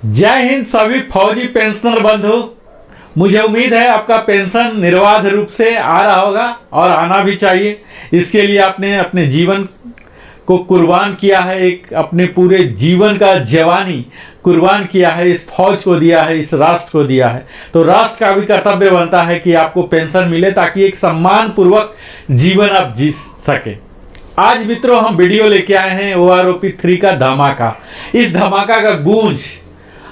जय हिंद सभी फौजी पेंशनर बंधु। मुझे उम्मीद है आपका पेंशन निर्बाध रूप से आ रहा होगा और आना भी चाहिए। इसके लिए आपने अपने जीवन को कुर्बान किया है, एक अपने पूरे जीवन का जवानी कुर्बान किया है, इस फौज को दिया है, इस राष्ट्र को दिया है। तो राष्ट्र का भी कर्तव्य बनता है कि आपको पेंशन मिले ताकि एक सम्मान पूर्वक जीवन आप जी सके। आज मित्रों हम वीडियो लेके आए हैं OROP 3 का धमाका। इस धमाका का गूंज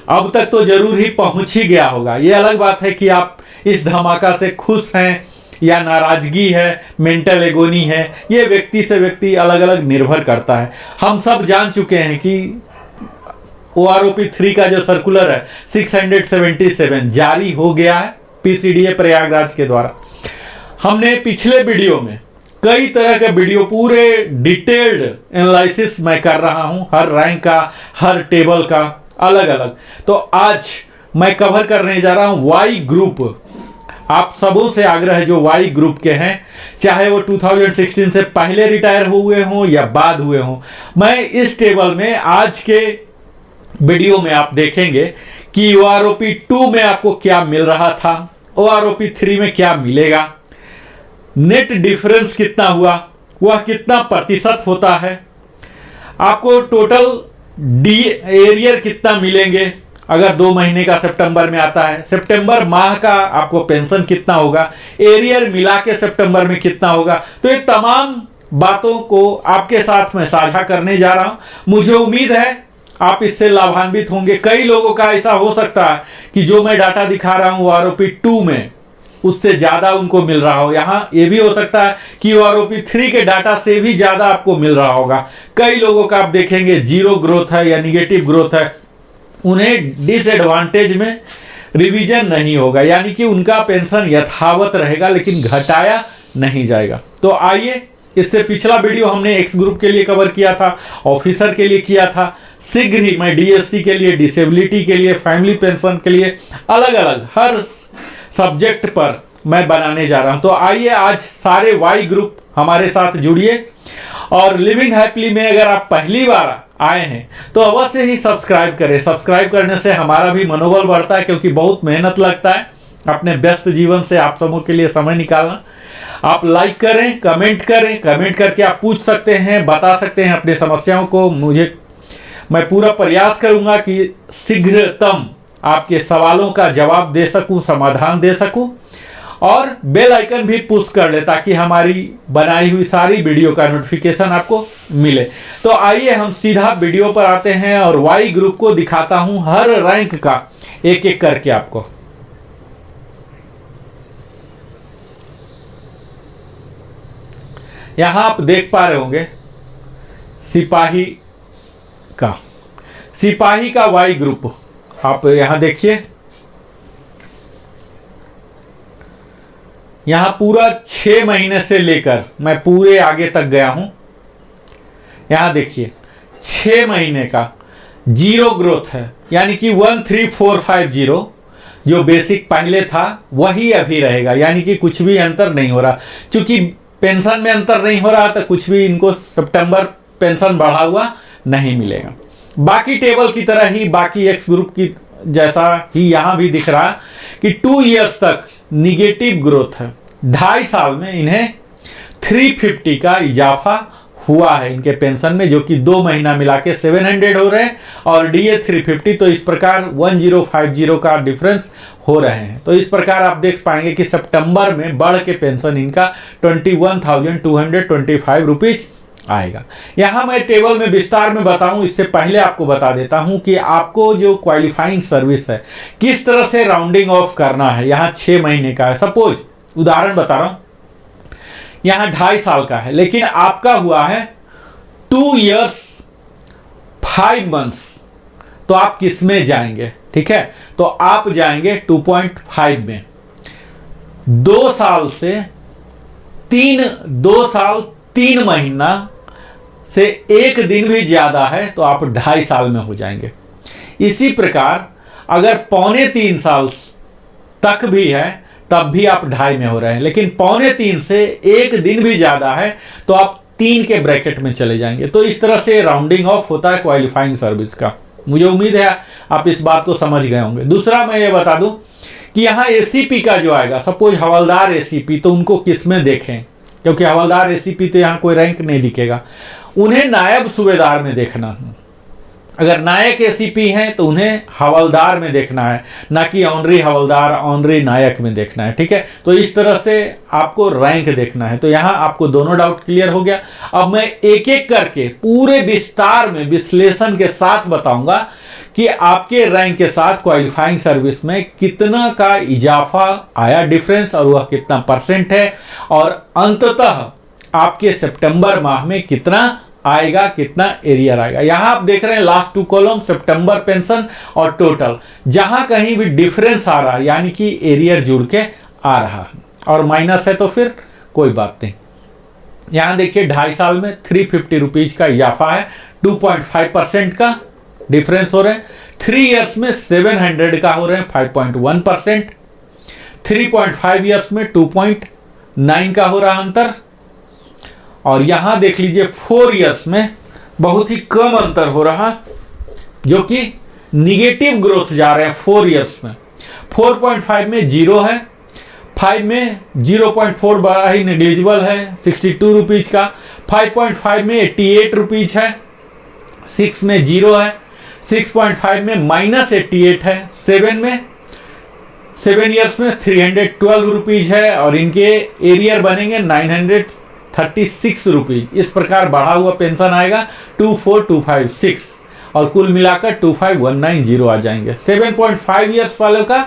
अब तक तो जरूर ही पहुंच ही गया होगा। ये अलग बात है कि आप इस धमाका से खुश हैं या नाराजगी है, मेंटल एगोनी है, ये व्यक्ति से व्यक्ति अलग अलग निर्भर करता है। हम सब जान चुके हैं कि OROP 3 का जो सर्कुलर है 677 जारी हो गया है PCDA प्रयागराज के द्वारा। हमने पिछले वीडियो में कई तरह के वीडियो पूरे डिटेल्ड एनालिसिस मैं कर रहा हूं, हर रैंक का, हर टेबल का अलग अलग। तो आज मैं कवर करने जा रहा हूं वाई ग्रुप। आप सबों से आग्रह है जो वाई ग्रुप के हैं, चाहे वो 2016 से पहले रिटायर हुए हों या बाद हुए हों, मैं इस टेबल में आज के वीडियो में आप देखेंगे कि OROP 2 में आपको क्या मिल रहा था, OROP 3 में क्या मिलेगा, नेट डिफरेंस कितना हुआ, वह कितना प्रतिशत होता है, आपको टोटल डी एरियर कितना मिलेंगे अगर 2 महीने का सितंबर में आता है, सितंबर माह का आपको पेंशन कितना होगा, एरियर मिला के सितंबर में कितना होगा। तो ये तमाम बातों को आपके साथ में साझा करने जा रहा हूं। मुझे उम्मीद है आप इससे लाभान्वित होंगे। कई लोगों का ऐसा हो सकता है कि जो मैं डाटा दिखा रहा हूं OROP 2 में उससे ज्यादा उनको मिल रहा हो। यहाँ ये भी हो सकता है कि OROP 3 के डाटा से भी ज्यादा आपको मिल रहा होगा। कई लोगों का आप देखेंगे जीरो ग्रोथ है या निगेटिव ग्रोथ है, उन्हें डिसएडवांटेज में रिवीजन नहीं होगा, यानी कि उनका पेंशन यथावत रहेगा लेकिन घटाया नहीं जाएगा। तो आइए, इससे पिछला वीडियो हमने एक्स ग्रुप के लिए कवर किया था, ऑफिसर के लिए किया था। शीघ्र ही मैं DSC के लिए, डिसेबिलिटी के लिए, फैमिली पेंशन के लिए अलग अलग हर सब्जेक्ट पर मैं बनाने जा रहा हूं। तो आइए आज सारे वाई ग्रुप हमारे साथ जुड़िए और लिविंग हैप्पीली में अगर आप पहली बार आए हैं तो अवश्य ही सब्सक्राइब करें। सब्सक्राइब करने से हमारा भी मनोबल बढ़ता है, क्योंकि बहुत मेहनत लगता है अपने व्यस्त जीवन से आप सबों के लिए समय निकालना। आप लाइक करें, कमेंट करें, कमेंट करके आप पूछ सकते हैं, बता सकते हैं अपनी समस्याओं को। मैं पूरा प्रयास करूंगा कि शीघ्रतम आपके सवालों का जवाब दे सकूं, समाधान दे सकूं, और बेल आइकन भी पुश कर ले ताकि हमारी बनाई हुई सारी वीडियो का नोटिफिकेशन आपको मिले। तो आइए हम सीधा वीडियो पर आते हैं और वाई ग्रुप को दिखाता हूं हर रैंक का एक एक करके आपको। यहां आप देख पा रहे होंगे सिपाही का वाई ग्रुप। आप यहां देखिए, यहां पूरा 6 महीने से लेकर मैं पूरे आगे तक गया हूं। यहां देखिए 6 महीने का जीरो ग्रोथ है, यानी कि 13450 जो बेसिक पहले था वही अभी रहेगा, यानी कि कुछ भी अंतर नहीं हो रहा। चूंकि पेंशन में अंतर नहीं हो रहा तो कुछ भी इनको सितंबर पेंशन बढ़ा हुआ नहीं मिलेगा। बाकी टेबल की तरह ही, बाकी एक्स ग्रुप की जैसा ही यहां भी दिख रहा कि 2 इयर्स तक निगेटिव ग्रोथ है। 2.5 साल में इन्हें 350 का इजाफा हुआ है इनके पेंशन में, जो कि 2 महीना मिला के 700 हो रहे हैं और DA 350। तो इस प्रकार 1050 का डिफरेंस हो रहे हैं। तो इस प्रकार आप देख पाएंगे कि सितंबर में बढ़ के पेंशन इनका 21,225 रुपीज आएगा। यहां मैं टेबल में विस्तार में बताऊं, इससे पहले आपको बता देता हूं कि आपको जो क्वालिफाइंग सर्विस है किस तरह से राउंडिंग ऑफ करना है। यहां 6 महीने का है, सपोज उदाहरण बता रहा हूं, यहां 2.5 साल का है लेकिन आपका हुआ है 2 इयर्स 5 मंथ्स। तो आप किस में जाएंगे? ठीक है, तो आप जाएंगे 2.5 में। 2 साल 3 महीना से 1 दिन भी ज्यादा है तो आप 2.5 साल में हो जाएंगे। इसी प्रकार अगर 2.25 साल तक भी है तब भी आप 2.5 में हो रहे हैं, लेकिन 2.25 से 1 दिन भी ज्यादा है तो आप 3 के ब्रैकेट में चले जाएंगे। तो इस तरह से राउंडिंग ऑफ होता है क्वालिफाइंग सर्विस का। मुझे उम्मीद है आप इस बात को समझ गए होंगे। दूसरा मैं ये बता दूं कि यहाँ एसीपी का जो आएगा, सपोज हवलदार एसीपी, तो उनको किस में देखें, क्योंकि हवलदार एसीपी तो यहाँ कोई रैंक नहीं दिखेगा, उन्हें नायब सूबेदार में देखना है। अगर नायक एसीपी हैं तो उन्हें हवलदार में देखना है, ना कि ऑनरी हवलदार ऑनरी नायक में देखना है। ठीक है, तो इस तरह से आपको रैंक देखना है। तो यहाँ आपको दोनों डाउट क्लियर हो गया। अब मैं एक एक करके पूरे विस्तार में विश्लेषण के साथ बताऊंगा कि आपके रैंक के साथ क्वालिफाइंग सर्विस में कितना का इजाफा आया, डिफरेंस, और वह कितना परसेंट है, और अंततः आपके सितंबर माह में कितना आएगा, कितना एरियर आएगा। यहां आप देख रहे हैं लास्ट 2 कॉलम सितंबर पेंशन और टोटल, जहां कहीं भी डिफरेंस आ रहा है यानी कि एरियर जुड़ के आ रहा है, और माइनस है तो फिर कोई बात नहीं। यहां देखिए 2.5 साल में 350 रुपीज का इजाफा है, 2.5% का डिफरेंस हो रहे हैं। 3 इयर्स में 700 का हो रहे हैं, 5.1%। 3.5 इयर्स में 2.9 का हो रहा अंतर, और यहां देख लीजिए 4 इयर्स में बहुत ही कम अंतर हो रहा, जो कि निगेटिव ग्रोथ जा रहे हैं 4 इयर्स में। 4.5 में 0 है, 5 में 0.4 बड़ा ही नेग्लिजिबल है, 62 रुपीज का। 5.5 में 88 रुपीज है, 6 में 0 है, 6.5 में -88 है, 7 इयर्स में 312 रुपीज है, और इनके एरियर बनेंगे 936 रुपीज। इस प्रकार बढ़ा हुआ पेंशन आएगा 24256, और कुल मिलाकर 25190 आ जाएंगे। 7.5 इयर्स वालों का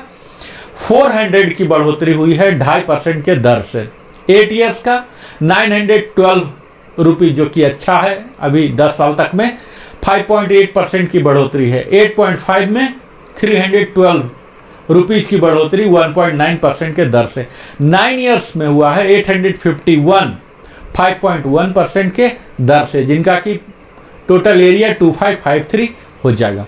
400 की बढ़ोतरी हुई है 2.5% के दर से। 8 इयर्स का 912 रुपीज, जो कि अच्छा है अभी 10 साल तक में। 5.8% की बढ़ोतरी है। 8.5 में 312 रुपीज की बढ़ोतरी 1.9% के दर से। 9 इयर्स में हुआ है 851, 5.1% के दर से, जिनका कि टोटल एरिया 2553 हो जाएगा।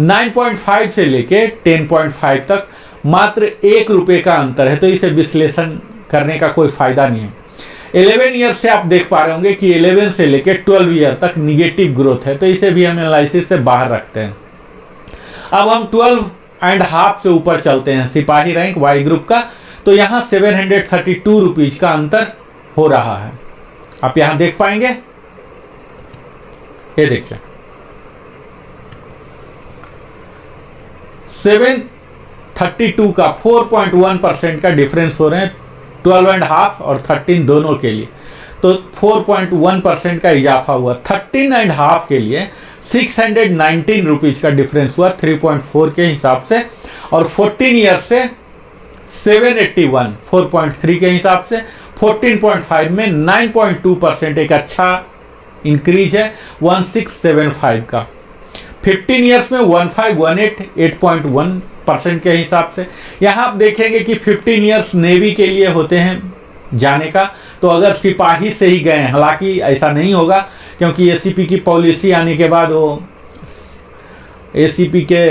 9.5 से लेके 10.5 तक मात्र 1 रुपये का अंतर है, तो इसे विश्लेषण करने का कोई फायदा नहीं है। 11 ईयर से आप देख पा रहे होंगे कि 11 से लेके 12 ईयर तक निगेटिव ग्रोथ है, तो इसे भी हम एनालिसिस से बाहर रखते हैं। अब हम 12.5 से ऊपर चलते हैं, सिपाही रैंक वाई ग्रुप का, तो यहाँ 732 रुपीज का अंतर हो रहा है। आप यहां देख पाएंगे, ये देखिए 732 का 4.1% का डिफरेंस हो रहे हैं 12.5 और 13 दोनों के लिए, तो 4.1% का इजाफा हुआ। 13.5 के लिए 619 रुपीज का डिफरेंस हुआ 3.4 के हिसाब से, और 14 ईयर से 781 4.3 के हिसाब से। 14.5 में 9.2% एक अच्छा इंक्रीज है 1675 का। 15 ईयर्स में 1518 8.1% के हिसाब से। यहाँ आप देखेंगे कि 15 ईयर्स नेवी के लिए होते हैं जाने का, तो अगर सिपाही से ही गए, हालांकि ऐसा नहीं होगा क्योंकि एसीपी की पॉलिसी आने के बाद वो एसीपी के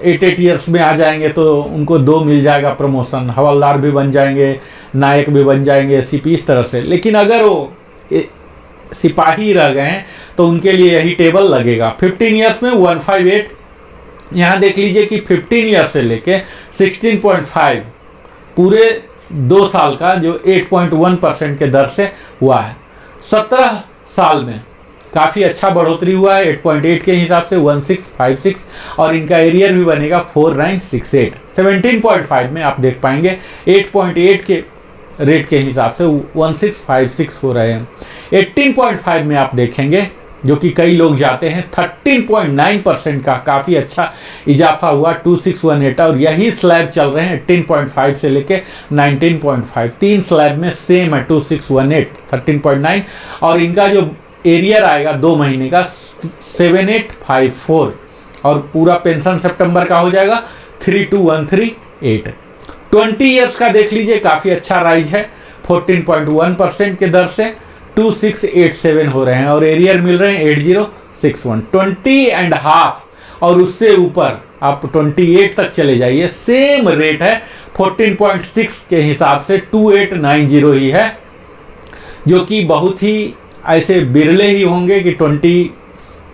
8 ईयर्स में आ जाएंगे तो उनको 2 मिल जाएगा प्रमोशन, हवलदार भी बन जाएंगे, नायक भी बन जाएंगे, एसीपी, इस तरह से। लेकिन अगर वो सिपाही रह गए हैं तो उनके लिए यही टेबल लगेगा। 15 ईयर्स में 158, यहाँ देख लीजिए कि 15 ईयर्स से लेके 16.5 पूरे 2 साल का जो 8.1% के दर से हुआ है। 17 साल में काफ़ी अच्छा बढ़ोतरी हुआ है 8.8 के हिसाब से 1656, और इनका एरियर भी बनेगा 4968। 17.5 में आप देख पाएंगे 8.8 के रेट के हिसाब से 1656 हो रहे हैं। 18.5 में आप देखेंगे, जो कि कई लोग जाते हैं, 13.9% का काफ़ी अच्छा इजाफा हुआ 2618, और यही स्लैब चल रहे हैं 18.5 से लेके 19.5। 3 स्लैब में सेम है 2618 13.9, और इनका जो एरियर आएगा 2 महीने का 7854, और पूरा पेंशन सितंबर का हो जाएगा 32138। 20 ईयर्स का देख लीजिए काफ़ी अच्छा राइज है 14.1% के दर से 2687 हो रहे हैं, और एरियर मिल रहे हैं 8061। 20.5 और उससे ऊपर आप 28 तक चले जाइए, सेम रेट है 14.6 के हिसाब से 2890 ही है, जो कि बहुत ही ऐसे बिरले ही होंगे कि 20+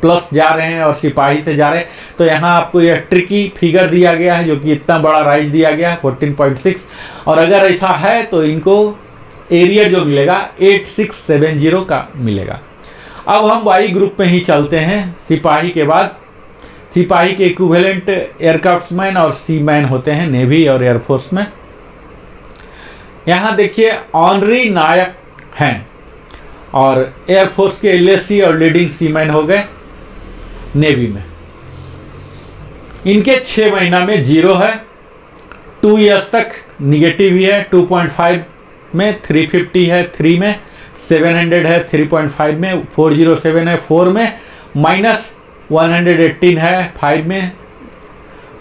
प्लस जा रहे हैं और सिपाही से जा रहे हैं, तो यहाँ आपको यह ट्रिकी फिगर दिया गया है जो कि इतना बड़ा राइज दिया गया है 14.6, और अगर ऐसा है तो इनको एरियर जो मिलेगा 8670 का मिलेगा। अब हम वाई ग्रुप में ही चलते हैं। सिपाही के बाद सिपाही के इक्विवेलेंट एयरक्राफ्ट्समैन और सीमैन होते हैं नेवी और एयरफोर्स में। यहाँ देखिए ऑनरी नायक हैं और एयरफोर्स के एलएसी और लीडिंग सीमैन हो गए नेवी में। इनके 6 महीना में 0 है, 2 इयर्स तक निगेटिव ही है, 2.5 में 350 है, 3 में 700 है, 3.5 में 407 है, 4 में -118 है, 5 में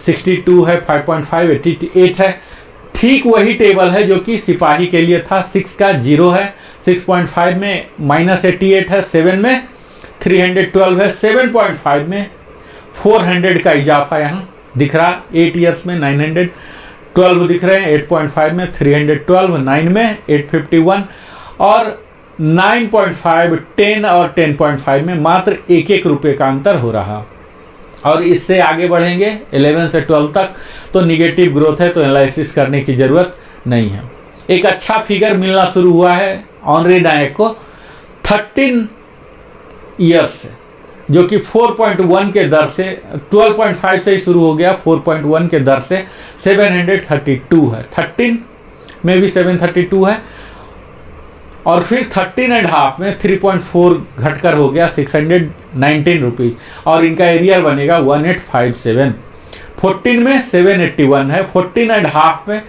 62 है, 5.5 88 है। ठीक वही टेबल है जो कि सिपाही के लिए था। 6 का 0 है, 6.5 में -88 है, 7 में 312 है, 7.5 में 400 का इजाफा यहाँ दिख रहा, 8 इयर्स में 912 दिख रहे हैं, 8.5 में 312, 9 में 851 और 9.5, 10 और 10.5 में मात्र 1-1 रुपये का अंतर हो रहा। और इससे आगे बढ़ेंगे 11 से 12 तक तो निगेटिव ग्रोथ है, तो एनालिसिस करने की ज़रूरत नहीं है। एक अच्छा फिगर मिलना शुरू हुआ है ऑनरी नायक को 13 ईयर्स से, जो कि 4.1 के दर से 12.5 से ही शुरू हो गया, 4.1 के दर से 732 है। 13 में भी 732 है और फिर 13.5 में 3.4 घटकर हो गया 619 रुपीज़ और इनका एरियर बनेगा 1857। 14 में 781 है, 14.5 में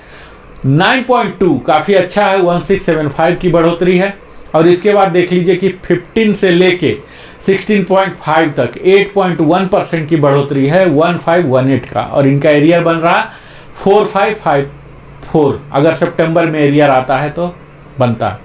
9.2 काफ़ी अच्छा है, 1675 की बढ़ोतरी है। और इसके बाद देख लीजिए कि 15 से लेके 16.5 तक 8.1% की बढ़ोतरी है, 1518 का, और इनका एरियर बन रहा 4554। अगर सितंबर में एरियर आता है तो बनता है।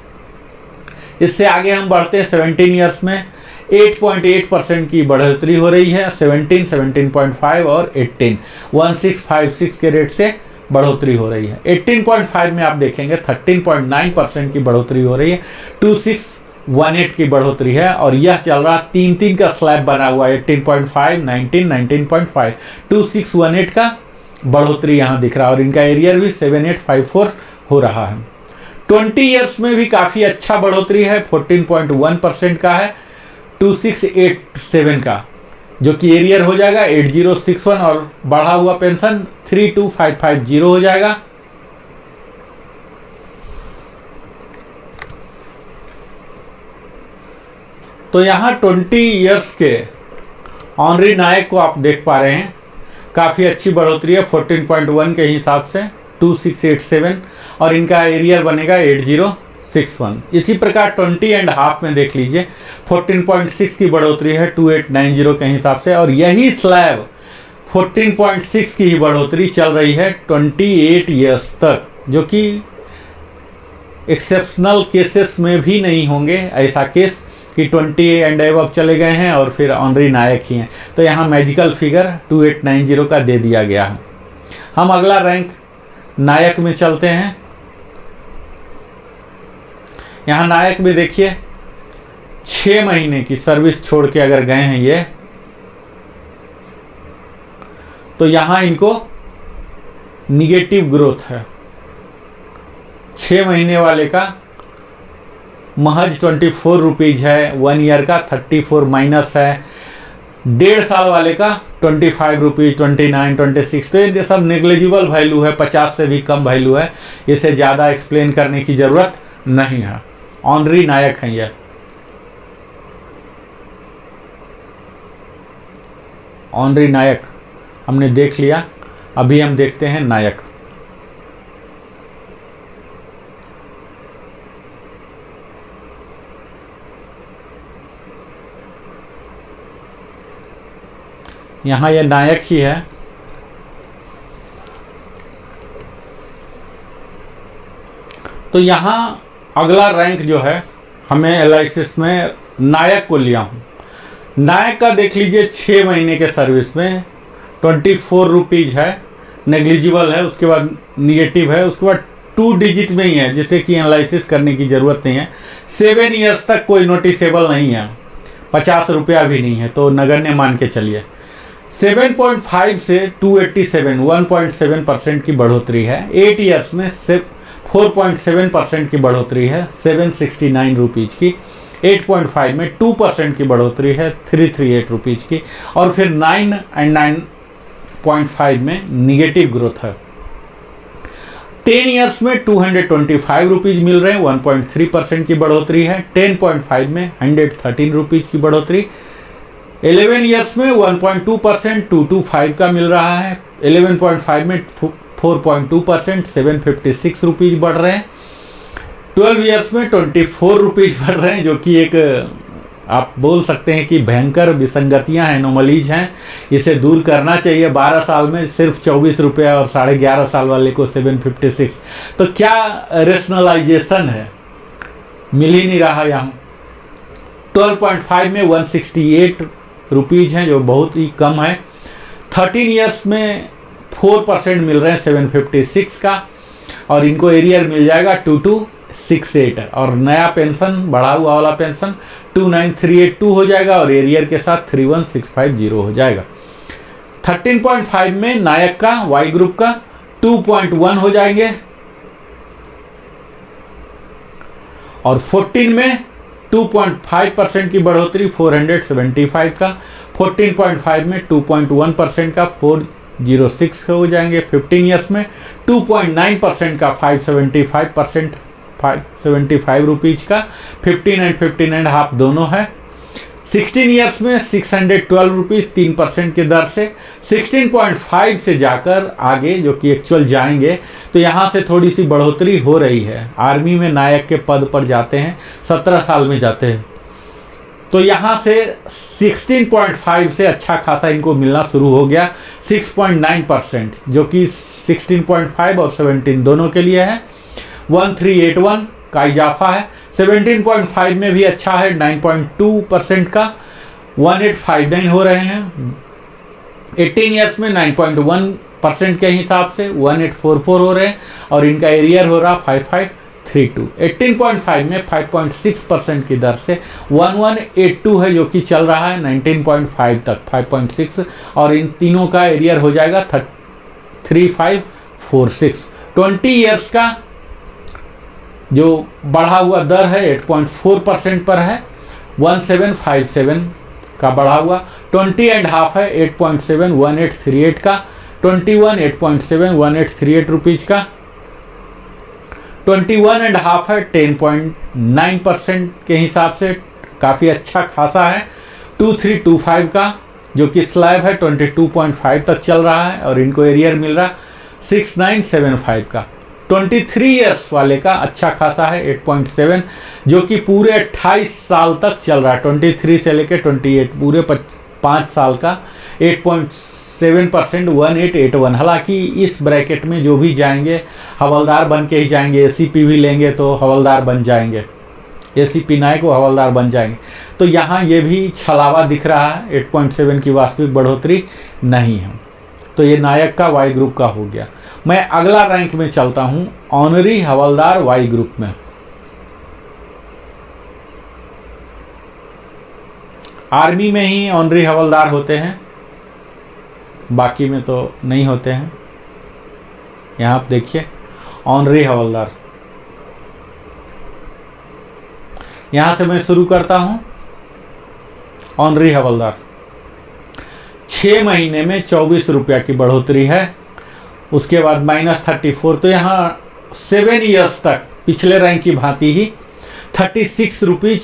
इससे आगे हम बढ़ते हैं 17 ईयर्स में 8.8% की बढ़ोतरी हो रही है, 17, 17.5 और 18 1656 के रेट से बढ़ोतरी हो रही है। 18.5 में आप देखेंगे 13.9% की बढ़ोतरी हो रही है, 2618 की बढ़ोतरी है और यह चल रहा 3-3 का स्लैब बना हुआ है, 18.5, 19, 19.5, 2618 का बढ़ोतरी यहाँ दिख रहा है और इनका एरियर भी 7854 हो रहा है। 20 ईयर्स में भी काफ़ी अच्छा बढ़ोतरी है, 14.1% का है, 2687 का, जो कि एरियर हो जाएगा 8061 और बढ़ा हुआ पेंशन 32550 हो जाएगा। तो यहाँ 20 ईयर्स के ऑनरी नायक को आप देख पा रहे हैं, काफ़ी अच्छी बढ़ोतरी है 14.1 के हिसाब से 2687 और इनका एरियर बनेगा 8061। इसी प्रकार 20.5 में देख लीजिए 14.6 की बढ़ोतरी है 2890 के हिसाब से और यही स्लैब 14.6 की ही बढ़ोतरी चल रही है 28 ईयर्स तक, जो कि एक्सेप्शनल केसेस में भी नहीं होंगे ऐसा केस कि 20 एंड अबव चले गए हैं और फिर ऑनरी नायक ही हैं। तो यहाँ मैजिकल फिगर 2890 का दे दिया गया है। हम अगला रैंक नायक में चलते हैं। यहाँ नायक में देखिए 6 महीने की सर्विस छोड़ के अगर गए हैं ये, तो यहाँ इनको निगेटिव ग्रोथ है। 6 महीने वाले का महज 24 रुपीज़ है, 1 ईयर का 34 माइनस है, 1.5 साल वाले का 25 रुपीज़, 29, 26। तो ये सब नेग्लिजिबल वैल्यू है, 50 से भी कम वैल्यू है, इसे ज़्यादा एक्सप्लेन करने की ज़रूरत नहीं है। ऑनरी नायक हैं ये। ऑनरी नायक हमने देख लिया, अभी हम देखते हैं नायक। यहाँ ये नायक ही है। तो यहाँ अगला रैंक जो है हमें एनालिसिस में नायक को लिया हूँ। नायक का देख लीजिए 6 महीने के सर्विस में 24 रुपीज़ है, नेग्लिजिबल है, उसके बाद निगेटिव है, उसके बाद 2 डिजिट में ही है जिसे कि एनालिसिस करने की ज़रूरत नहीं है। 7 ईयर्स तक कोई नोटिसेबल नहीं है, 50 रुपया भी नहीं है, तो नगण्य मान के चलिए। 7.5 से 287 1.7% की बढ़ोतरी है। 8 ईयर्स में 4.7% की बढ़ोतरी है 769 रुपीज़ की। 8.5 में 2% की बढ़ोतरी है 338 रुपीज़ की। और फिर 9 एंड 9.5 में निगेटिव ग्रोथ है। 10 ईयर्स में 225 रुपीज़ मिल रहे हैं, 1.3% की बढ़ोतरी है। 10.5 में 113 रुपीज़ की बढ़ोतरी। 11 ईयर्स में 1.2% 225 का मिल रहा है। 11.5 में 4.2% 756 रुपीज़ बढ़ रहे हैं। 12 ईयर्स में 24 रुपीज़ बढ़ रहे हैं, जो कि एक आप बोल सकते हैं कि भयंकर विसंगतियां हैं, एनोमलीज हैं। इसे दूर करना चाहिए। 12 साल में सिर्फ 24 रुपये और 11.5 साल वाले को 756, तो क्या रेशनलाइजेशन है, मिल ही नहीं रहा यहाँ। 12.5 में 168 रुपीज़ हैं, जो बहुत ही कम है। 13 ईयर्स में 4% मिल रहे हैं 756 का, और इनको एरियर मिल जाएगा 2268 है। और नया पेंशन, बढ़ा हुआ वाला पेंशन 29382 हो जाएगा, और एरियर के साथ 31650 हो जाएगा। 13.5 में नायक का, वाई ग्रुप का 2.1 हो जाएंगे, और 14 में 2.5% की बढ़ोतरी 475 का। 14.5 में 2.1% का 406 हो जाएंगे। 15 ईयर्स में 2.9% का 575 रुपीज़ का। 15 एंड 15.5 दोनों है। 16 ईयर्स में 612 रुपीज़ 3% की दर से। 16.5 से जाकर आगे जो कि एक्चुअल जाएंगे, तो यहाँ से थोड़ी सी बढ़ोतरी हो रही है। आर्मी में नायक के पद पर जाते हैं, 17 साल में जाते हैं, तो यहाँ से 16.5 से अच्छा खासा इनको मिलना शुरू हो गया 6.9%, जो कि 16.5 और 17 दोनों के लिए है। 1381 का इजाफा है। 17.5 में भी अच्छा है 9.2% का 1859 हो रहे हैं। 18 ईयर्स में 9.1% के हिसाब से 1844 हो रहे हैं, और इनका एरियर हो रहा 5532। 18.5 में 5.6% की दर से 1182 है, जो कि चल रहा है 19.5 तक 5.6, और इन तीनों का एरियर हो जाएगा 3546। 20 ईयर्स का जो बढ़ा हुआ दर है 8.4% पर है, 1757 का बढ़ा हुआ। 20.5 है 8.7 1838 का। 21 8.7 1838 रुपीज़ का। 21.5 है 10.9% के हिसाब से काफ़ी अच्छा खासा है। 2325 का जो कि स्लैब है 22.5 तक चल रहा है, और इनको एरियर मिल रहा 6975 का। 23 ईयर्स वाले का अच्छा खासा है 8.7, जो कि पूरे 28 साल तक चल रहा है। 23 से लेकर 28 पूरे 5 साल का 8.7% 1881। हालांकि इस ब्रैकेट में जो भी जाएंगे हवलदार बन के ही जाएंगे। एसीपी भी लेंगे तो हवलदार बन जाएंगे, एसीपी नायक वो हवलदार बन जाएंगे। तो यहाँ ये भी छलावा दिख रहा है, 8.7 की वास्तविक बढ़ोतरी नहीं है। तो ये नायक का वाई ग्रुप का हो गया। मैं अगला रैंक में चलता हूं, ऑनरी हवलदार वाई ग्रुप में। आर्मी में ही ऑनरी हवलदार होते हैं, बाकी में तो नहीं होते हैं। यहां आप देखिए ऑनरी हवलदार, यहां से मैं शुरू करता हूं। ऑनरी हवलदार 6 महीने में 24 रुपया की बढ़ोतरी है, उसके बाद -34। तो यहाँ 7 ईयर्स तक पिछले रैंक की भांति ही 36 रुपीज़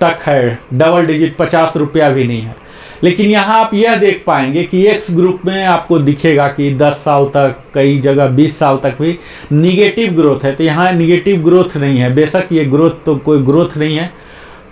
तक है, डबल डिजिट 50 रुपया भी नहीं है। लेकिन यहाँ आप यह देख पाएंगे कि एक्स ग्रुप में आपको दिखेगा कि 10 साल तक, कई जगह 20 साल तक भी निगेटिव ग्रोथ है। तो यहाँ निगेटिव ग्रोथ नहीं है। बेशक ये ग्रोथ तो कोई ग्रोथ नहीं है,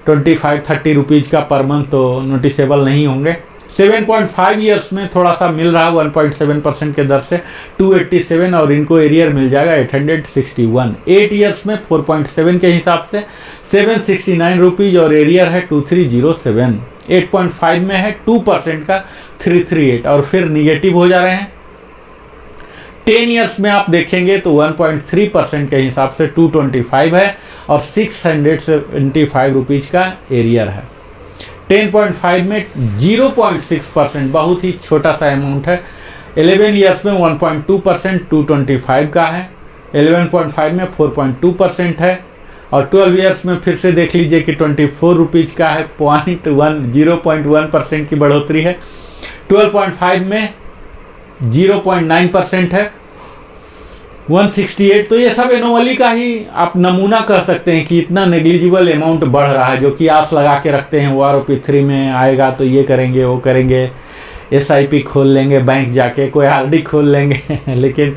25-30 रुपीज़ का पर मंथ तो नोटिसेबल नहीं होंगे। 7.5 ईयर्स में थोड़ा सा मिल रहा है 1.7% के दर से 287, और इनको एरियर मिल जाएगा 861। 8 ईयर्स में 4.7 के हिसाब से 769 रुपीज़, और एरियर है 2307। 8.5 में है 2% का 338, और फिर निगेटिव हो जा रहे हैं। 10 ईयर्स में आप देखेंगे तो 1.3% के हिसाब से 225 है, और 675 रुपीज़ का एरियर है। 10.5 में 0.6%, बहुत ही छोटा सा अमाउंट है। 11 ईयर्स में 1.2%, 225 का है। 11.5 में 4.2% है। और 12 ईयर्स में फिर से देख लीजिए कि 24 रुपीज़ का है, 0.1% की बढ़ोतरी है। 12.5 में 0.9% है, 168। तो ये सब एनोमली का ही आप नमूना कह सकते हैं कि इतना नेग्लिजिबल अमाउंट बढ़ रहा है, जो कि आस लगा के रखते हैं OROP3 में आएगा तो ये करेंगे वो करेंगे, SIP खोल लेंगे बैंक जाके, कोई RD खोल लेंगे लेकिन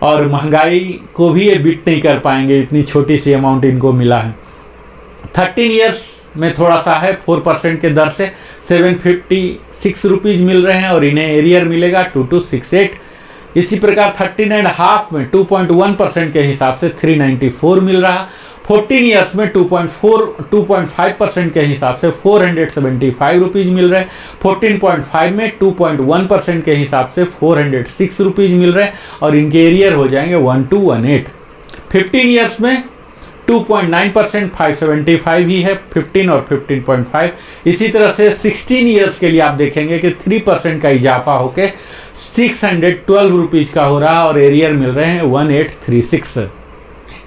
और महंगाई को भी ये बीट नहीं कर पाएंगे, इतनी छोटी सी अमाउंट इनको मिला है। 13 ईयर्स में थोड़ा सा है, 4% के दर से 756 रुपीज़ मिल रहे हैं और इन्हें एरियर मिलेगा 2268। इसी प्रकार 13.5 में 2.1% के हिसाब से 394 मिल रहा। 14 ईयर्स में 2.5% के हिसाब से 475 रुपीज़ मिल रहे। 14.5 में 2.1% के हिसाब से 406 रुपीज़ मिल रहे और इनके एरियर हो जाएंगे 1218। 15 ईयर्स में 2.9% 575 ही है, 15 और 15.5। इसी तरह से 16 ईयर्स के लिए आप देखेंगे कि 3% का इजाफा होके 612 रुपीज़ का हो रहा और एरियर मिल रहे हैं 1836।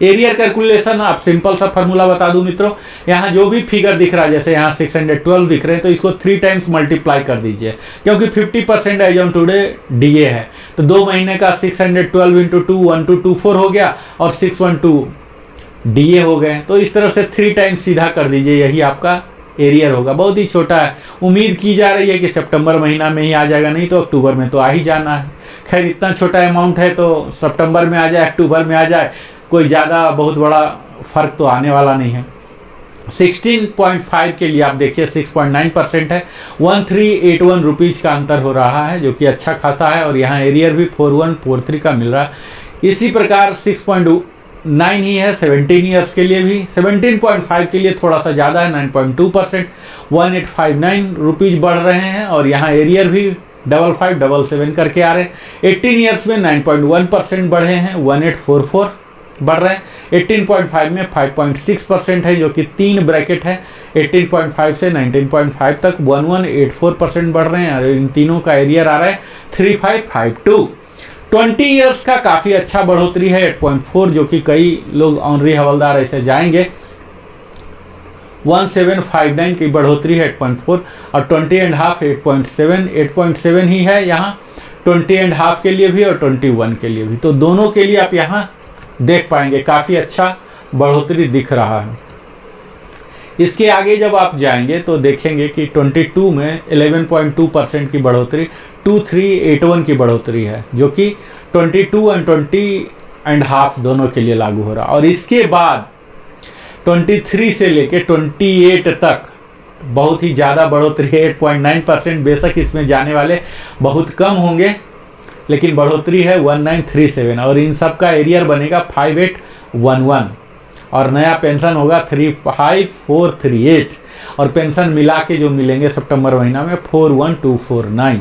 एरियर कैलकुलेशन आप सिंपल सा फार्मूला बता दूं मित्रों, यहाँ जो भी फिगर दिख रहा है, जैसे यहाँ 612 दिख रहे हैं तो इसको 3 टाइम्स मल्टीप्लाई कर दीजिए, क्योंकि 50% एज ऑन टुडे DA है। तो 2 महीने का 612 इंटू 2 1224 हो गया और 612 DA हो गए। तो इस तरह से 3 टाइम्स सीधा कर दीजिए, यही आपका एरियर होगा। बहुत ही छोटा है, उम्मीद की जा रही है कि सितंबर महीना में ही आ जाएगा, नहीं तो अक्टूबर में तो आ ही जाना है। खैर इतना छोटा अमाउंट है तो सितंबर में आ जाए अक्टूबर में आ जाए, कोई ज़्यादा बहुत बड़ा फ़र्क तो आने वाला नहीं है। 16.5 के लिए आप देखिए 6.9% है, 1381 रुपीज़ का अंतर हो रहा है, जो कि अच्छा खासा है। और यहाँ एरियर भी 4143 का मिल रहा है। इसी प्रकार 6.9 ही है 17 ईयर्स के लिए भी। 17.5 के लिए थोड़ा सा ज़्यादा है, 9.2%, 1859 रुपीज़ बढ़ रहे हैं और यहाँ एरियर भी 5577 करके आ रहे हैं। 18 ईयर्स में 9.1% बढ़े हैं, 1844 बढ़ रहे हैं। 18.5 में 5.6% है, जो कि 3 ब्रैकेट है। 18.5 से 19.5 तक 1184% बढ़ रहे हैं और इन तीनों का एरियर आ रहा है 3552। 20 ईयर्स का काफ़ी अच्छा बढ़ोतरी है 8.4, जो कि कई लोग ऑनरी हवलदार ऐसे जाएंगे। 1759 की बढ़ोतरी है 8.4 और 20.5 8.7, 8.7 ही है यहाँ 20.5 के लिए भी और 21 के लिए भी। तो दोनों के लिए आप यहाँ देख पाएंगे काफ़ी अच्छा बढ़ोतरी दिख रहा है। इसके आगे जब आप जाएंगे तो देखेंगे कि 22 में 11.2% की बढ़ोतरी 2381 की बढ़ोतरी है, जो कि 22 और 20.5 दोनों के लिए लागू हो रहा। और इसके बाद 23 से लेके 28 तक बहुत ही ज़्यादा बढ़ोतरी है 8.9%। बेशक इसमें जाने वाले बहुत कम होंगे, लेकिन बढ़ोतरी है 1937 और इन सब का एरियर बनेगा 5811 और नया पेंशन होगा 35438 और पेंशन मिला के जो मिलेंगे सितंबर महीना में 41249।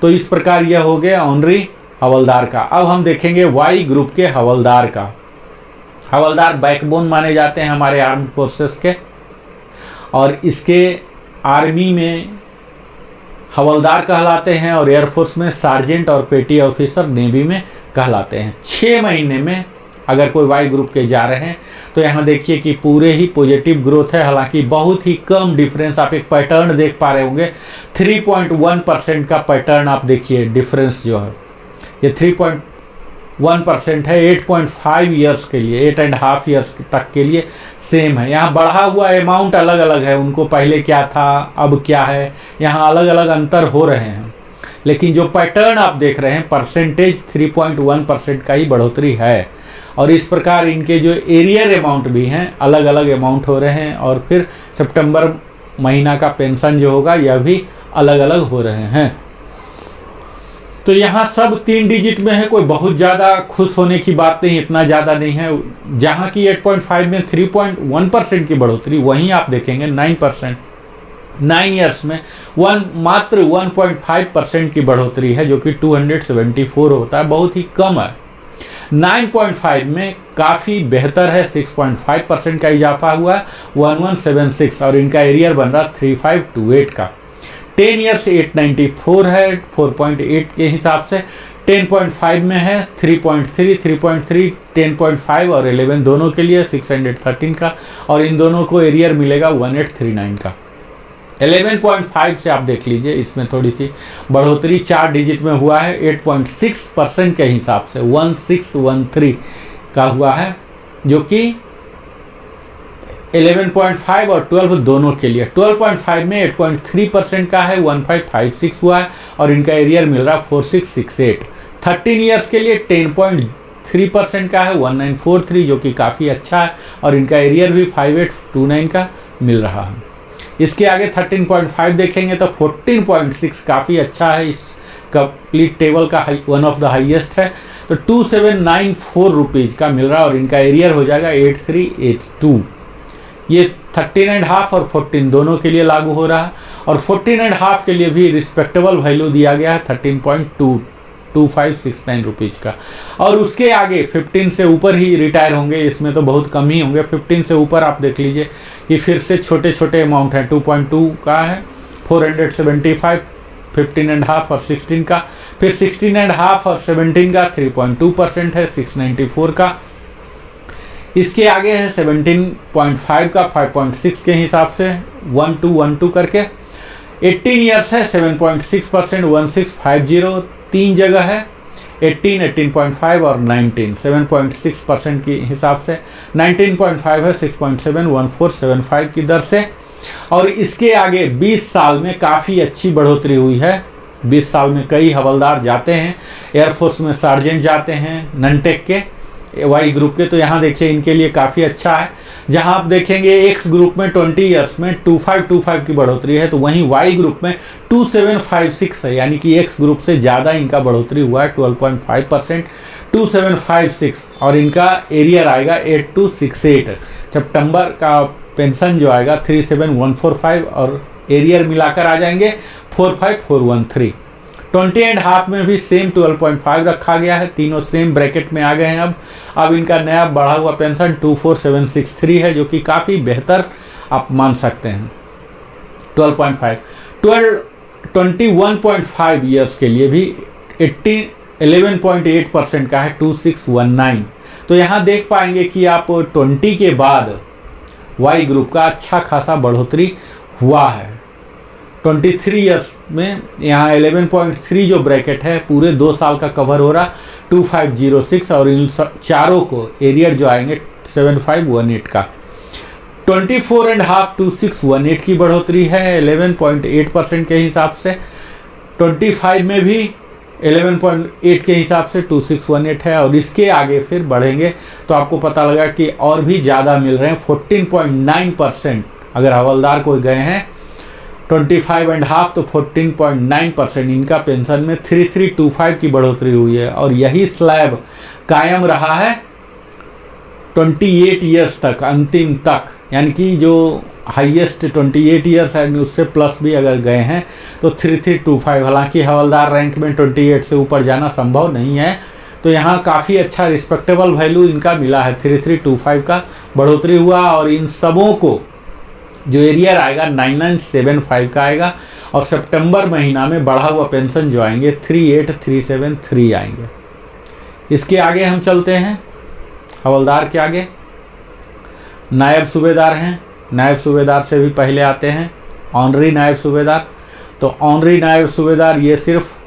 तो इस प्रकार यह हो गया ऑनरी हवलदार का। अब हम देखेंगे वाई ग्रुप के हवलदार का। हवलदार बैकबोन माने जाते हैं हमारे आर्म्ड फोर्सेस के, और इसके आर्मी में हवलदार कहलाते हैं और एयरफोर्स में सार्जेंट और पेटी ऑफिसर, नेवी में कहलाते हैं। 6 महीने में अगर कोई वाई ग्रुप के जा रहे हैं तो यहाँ देखिए कि पूरे ही पॉजिटिव ग्रोथ है, हालांकि बहुत ही कम डिफरेंस। आप एक पैटर्न देख पा रहे होंगे, 3.1% का पैटर्न आप देखिए डिफरेंस जो है ये 3.1% है। 8.5 ईयर्स के लिए, 8.5 ईयर्स तक के लिए सेम है। यहाँ बढ़ा हुआ अमाउंट अलग अलग है, उनको पहले क्या था अब क्या है, यहाँ अलग अलग अंतर हो रहे हैं, लेकिन जो पैटर्न आप देख रहे हैं परसेंटेज 3.1% का ही बढ़ोतरी है। और इस प्रकार इनके जो एरियर अमाउंट भी हैं अलग अलग अमाउंट हो रहे हैं और फिर सितंबर महीना का पेंशन जो होगा यह भी अलग अलग हो रहे हैं। तो यहाँ सब 3 डिजिट में है, कोई बहुत ज़्यादा खुश होने की बात नहीं, इतना ज़्यादा नहीं है। जहाँ की 8.5 में 3.1% की बढ़ोतरी, वहीं आप देखेंगे 9%। 9 ईयर्स में मात्र 1.5% की बढ़ोतरी है, जो कि 274 होता है, बहुत ही कम है। 9.5 में काफ़ी बेहतर है, 6.5% का इजाफा हुआ है, 1176, और इनका एरियर बन रहा 3528 का। 10 ईयर्स 894 है 4.8 के हिसाब से। 10.5 में है 3.3, 3.3, 10.5 और 11 दोनों के लिए 613 का, और इन दोनों को एरियर मिलेगा 1839 का। 11.5 से आप देख लीजिए, इसमें थोड़ी सी बढ़ोतरी 4 डिजिट में हुआ है, 8.6% के हिसाब से 1613 का हुआ है, जो कि 11.5 और 12 दोनों के लिए। 12.5 में 8.3% का है, 1556 हुआ है, और इनका एरियर मिल रहा 4668। 13 ईयर्स के लिए 10.3% का है, 1943, जो कि काफ़ी अच्छा है, और इनका एरियर भी 5829 का मिल रहा है। इसके आगे 13.5 देखेंगे तो 14.6 काफ़ी अच्छा है, इस कंप्लीट टेबल का वन ऑफ द हाईएस्ट है, तो 2794 रुपीज़ का मिल रहा है, और इनका एरियर हो जाएगा 8382। ये 13.5 और 14 दोनों के लिए लागू हो रहा है, और 14.5 के लिए भी रिस्पेक्टेबल वैल्यू दिया गया है 13.2569 रुपीज़ का। और उसके आगे 15 से ऊपर ही रिटायर होंगे, इसमें तो बहुत कम ही होंगे। 15 से ऊपर आप देख लीजिए कि फिर से छोटे छोटे अमाउंट हैं, 2.2 का है 475, 15.5 और 16 का, फिर 16.5 और 17 का 3.2% है 694 का। इसके आगे है 17.5 का 5.6 के हिसाब से 1212 करके। 18 ईयर्स है 7.6% 1650, 3 जगह है 18, 18.5 और 19, 7.6% के हिसाब से। 19.5 है 6.7 1475 की दर से। और इसके आगे 20 साल में काफ़ी अच्छी बढ़ोतरी हुई है। 20 साल में कई हवलदार जाते हैं, एयरफोर्स में सार्जेंट जाते हैं ननटेक के वाई ग्रुप के, तो यहाँ देखिए इनके लिए काफ़ी अच्छा है। जहाँ आप देखेंगे एक्स ग्रुप में 20 ईयर्स में 2525 की बढ़ोतरी है, तो वहीं वाई ग्रुप में 2756 है, यानी कि एक्स ग्रुप से ज़्यादा इनका बढ़ोतरी हुआ है 12.5%, 2756, और इनका एरियर आएगा 8268। सितंबर का पेंशन जो आएगा 37145, और एरियर मिलाकर आ जाएंगे 45413। 20.5 में भी सेम 12.5 रखा गया है, तीनों सेम ब्रैकेट में आ गए हैं। अब इनका नया बढ़ा हुआ पेंशन 24763 है, जो कि काफ़ी बेहतर आप मान सकते हैं। 21.5 ईयर्स के लिए भी 11.8% का है 2619। तो यहाँ देख पाएंगे कि आप 20 के बाद वाई ग्रुप का अच्छा खासा बढ़ोतरी हुआ है। 23 ईयर्स में यहाँ 11.3 जो ब्रैकेट है पूरे 2 साल का कवर हो रहा 2506, और इन चारों को एरियर जो आएंगे 7518 का। 24.5 2618 की बढ़ोतरी है 11.8% के हिसाब से। 25 में भी 11.8 के हिसाब से 2618 है, और इसके आगे फिर बढ़ेंगे तो आपको पता लगा कि और भी ज़्यादा मिल रहे हैं। 14.9% अगर हवलदार कोई गए हैं 25.5 तो 14.9% इनका पेंशन में 3325 की बढ़ोतरी हुई है, और यही स्लैब कायम रहा है 28 ईयर्स तक, अंतिम तक, यानी कि जो हाईएस्ट 28 ईयर्स है उससे प्लस भी अगर गए हैं तो 3325। हालांकि हवलदार रैंक में 28 से ऊपर जाना संभव नहीं है, तो यहाँ काफ़ी अच्छा रिस्पेक्टेबल वैल्यू इनका मिला है, 3325 का बढ़ोतरी हुआ। और इन सबों को जो एरियर आएगा 9975 का आएगा, और सितंबर महीना में बढ़ा हुआ पेंशन जो आएंगे 38373 आएंगे। इसके आगे हम चलते हैं, हवलदार के आगे नायब सूबेदार हैं। नायब सूबेदार से भी पहले आते हैं ऑनरी नायब सूबेदार। तो ऑनरी नायब सूबेदार ये सिर्फ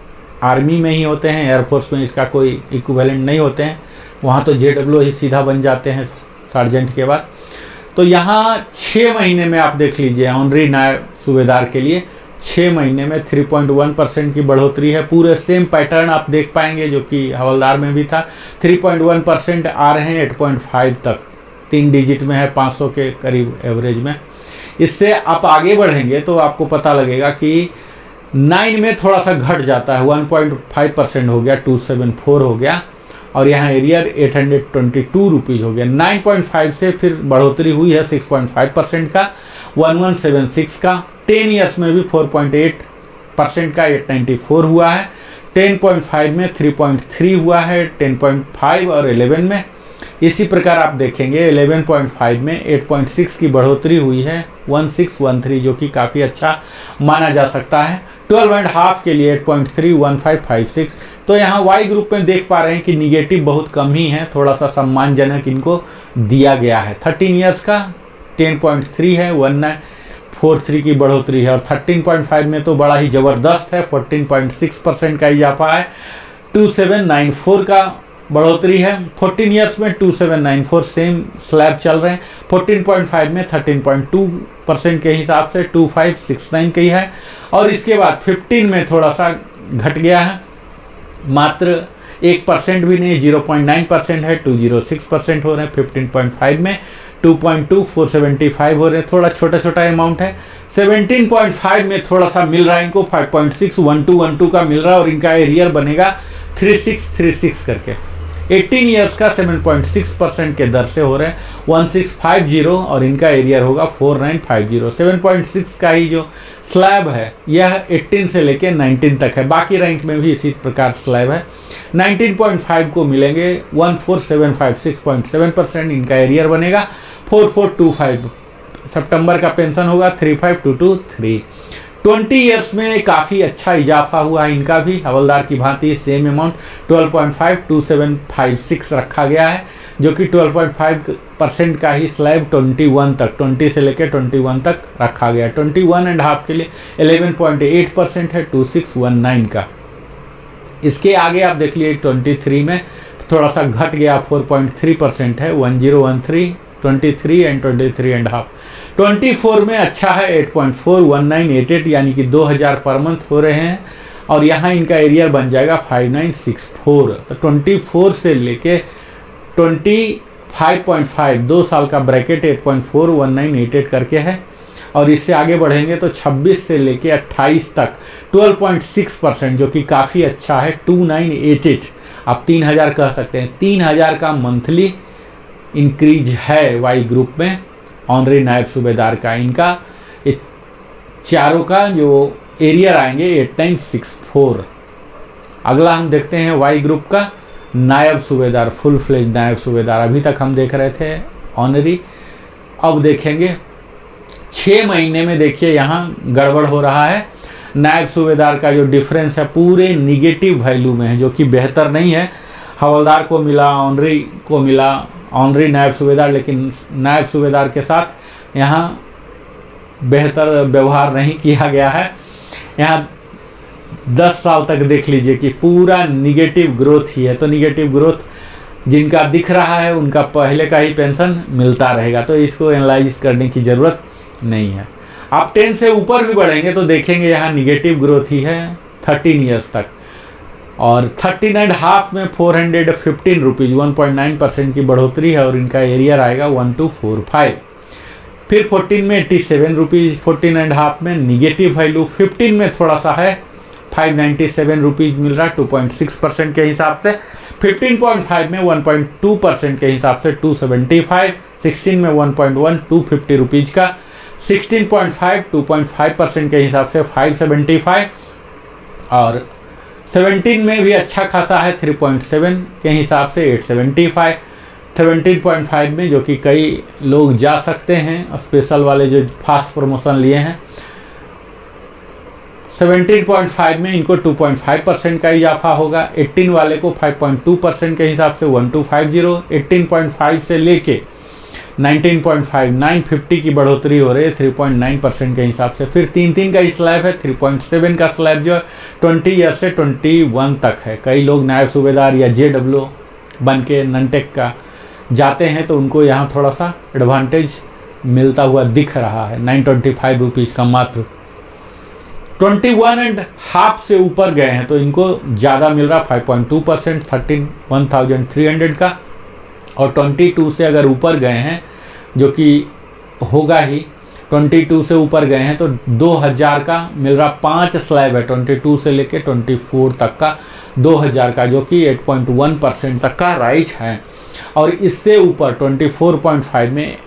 आर्मी में ही होते हैं, एयरफोर्स में इसका कोई इक्विवेलेंट नहीं होते हैं, वहाँ तो JW ही सीधा बन जाते हैं सार्जेंट के बाद। तो यहाँ 6 महीने में आप देख लीजिए ऑनरी नायब सूबेदार के लिए 6 महीने में 3.1% की बढ़ोतरी है। पूरे सेम पैटर्न आप देख पाएंगे जो कि हवलदार में भी था। 3.1% आ रहे हैं 8.5 तक, 3 डिजिट में है, 500 के करीब एवरेज में। इससे आप आगे बढ़ेंगे तो आपको पता लगेगा कि 9 में थोड़ा सा घट जाता है, 1.5% हो गया, 274 हो गया, और यहाँ एरियर 822 रुपीज़ हो गया। 9.5 से फिर बढ़ोतरी हुई है 6.5% का, 1176 का। 10 ईयर्स में भी 4.8% का 894 हुआ है। 10.5 में 3.3 हुआ है, 10.5 और 11 में। इसी प्रकार आप देखेंगे 11.5 में 8.6 की बढ़ोतरी हुई है, 1613, जो कि काफ़ी अच्छा माना जा सकता है। 12.5 के लिए 8.3, 1556। तो यहाँ वाई ग्रुप में देख पा रहे हैं कि निगेटिव बहुत कम ही है, थोड़ा सा सम्मानजनक इनको दिया गया है। 13 ईयर्स का 10.3 है, 1943 की बढ़ोतरी है, और 13.5 में तो बड़ा ही ज़बरदस्त है, 14.6% का इजाफा है। 2794 का बढ़ोतरी है। 14 ईयर्स में 2794 सेम स्लैब चल रहे हैं। 14.5 में 13.2% के हिसाब से 2569 की है, और इसके बाद 15 में थोड़ा सा घट गया है, मात्र 1% भी नहीं, 0.9% है, 206% हो रहे हैं। 15.5 में 2.2475 हो रहे हैं, थोड़ा छोटा छोटा अमाउंट है। 17.5 में थोड़ा सा मिल रहा है इनको, 5.61212 का मिल रहा है, और इनका एरियर बनेगा 3636 करके। 18 ईयर्स का 7.6% के दर से हो रहे हैं, 1650, और इनका एरियर होगा 4950। 7.6 का ही जो स्लैब है यह 18 से लेके 19 तक है, बाकी रैंक में भी इसी प्रकार स्लैब है। 19.5 को मिलेंगे 14756.7%, इनका एरियर बनेगा 4425। सितंबर का पेंशन होगा 35223। 20 ईयर्स में काफ़ी अच्छा इजाफा हुआ है इनका भी, हवलदार की भांति सेम अमाउंट 12.52756 रखा गया है, जो कि 12.5% का ही स्लैब 21 तक, 20 से लेकर 21 तक रखा गया। 21.5 के लिए 11.8% है, 2619 का। इसके आगे आप देख लिए 23 में थोड़ा सा घट गया, 4.3% है, 1013, 23 एंड 23.5। 24 में अच्छा है, 8.41988, यानी कि 2000 पर मंथ हो रहे हैं, और यहाँ इनका एरियर बन जाएगा 5964। तो 24 से लेके 25.5, 2 साल का ब्रैकेट 8.41988 करके है, और इससे आगे बढ़ेंगे तो 26 से लेके 28 तक 12.6%, जो कि काफ़ी अच्छा है, 2988। आप 3000 कह सकते हैं, 3000 का मंथली इंक्रीज है वाई ग्रुप में ऑनरी नायब सूबेदार का। इनका चारों का जो एरियर आएंगे 8964। अगला हम देखते हैं वाई ग्रुप का नायब सूबेदार, फुल फ्लेज नायब सूबेदार। अभी तक हम देख रहे थे ऑनरी, अब देखेंगे 6 महीने में। देखिए यहाँ गड़बड़ हो रहा है, नायब सूबेदार का जो डिफरेंस है पूरे निगेटिव वैल्यू में है, जो कि बेहतर नहीं है। हवलदार को मिला, ऑनरी को मिला, ऑनरी नायब सूबेदार, लेकिन नायब सूबेदार के साथ यहाँ बेहतर व्यवहार नहीं किया गया है। यहाँ 10 साल तक देख लीजिए कि पूरा निगेटिव ग्रोथ ही है। तो निगेटिव ग्रोथ जिनका दिख रहा है उनका पहले का ही पेंशन मिलता रहेगा, तो इसको एनालाइज करने की ज़रूरत नहीं है। आप 10 से ऊपर भी बढ़ेंगे तो देखेंगे यहाँ निगेटिव ग्रोथ ही है 13 ईयर्स तक, और 13.5 में 415 रुपीज़, 1.9% की बढ़ोतरी है, और इनका एरियर आएगा 1245। फिर 14 में 87 रुपीज़, 14.5 में निगेटिव वैल्यू, 15 में थोड़ा सा है 597 रुपीज़ मिल रहा है, 2.6% के हिसाब से। 15.5 में 1.2% के हिसाब से 275, 16 में 1.1, 250 रुपीज़ का, 16.5 2.5% के हिसाब से 575, और 17 में भी अच्छा खासा है 3.7 के हिसाब से 875। 17.5 में जो कि कई लोग जा सकते हैं, स्पेशल वाले जो फास्ट प्रमोशन लिए हैं। 17.5 में इनको 2.5% का इजाफा होगा। 18 वाले को 5.2% के हिसाब से 1250। 18.5 से लेके 19.5 950 की बढ़ोतरी हो रही है 3.9% के हिसाब से। फिर 3 का स्लैब है, 3.7 का स्लैब जो है 20 ईयर से 21 तक है। कई लोग नायब सूबेदार या JW बन के ननटेक का जाते हैं तो उनको यहाँ थोड़ा सा एडवांटेज मिलता हुआ दिख रहा है। 925 रुपीज़ का मात्र। 21.5 से ऊपर गए हैं तो इनको ज़्यादा मिल रहा 5.2%, 13,300 का। और 22 से अगर ऊपर गए हैं, जो कि होगा ही, 22 से ऊपर गए हैं तो 2000 का मिल रहा। 5 स्लैब है 22 से लेके 24 तक का 2000 का, जो कि 8.1% तक का राइज है। और इससे ऊपर 24.5 में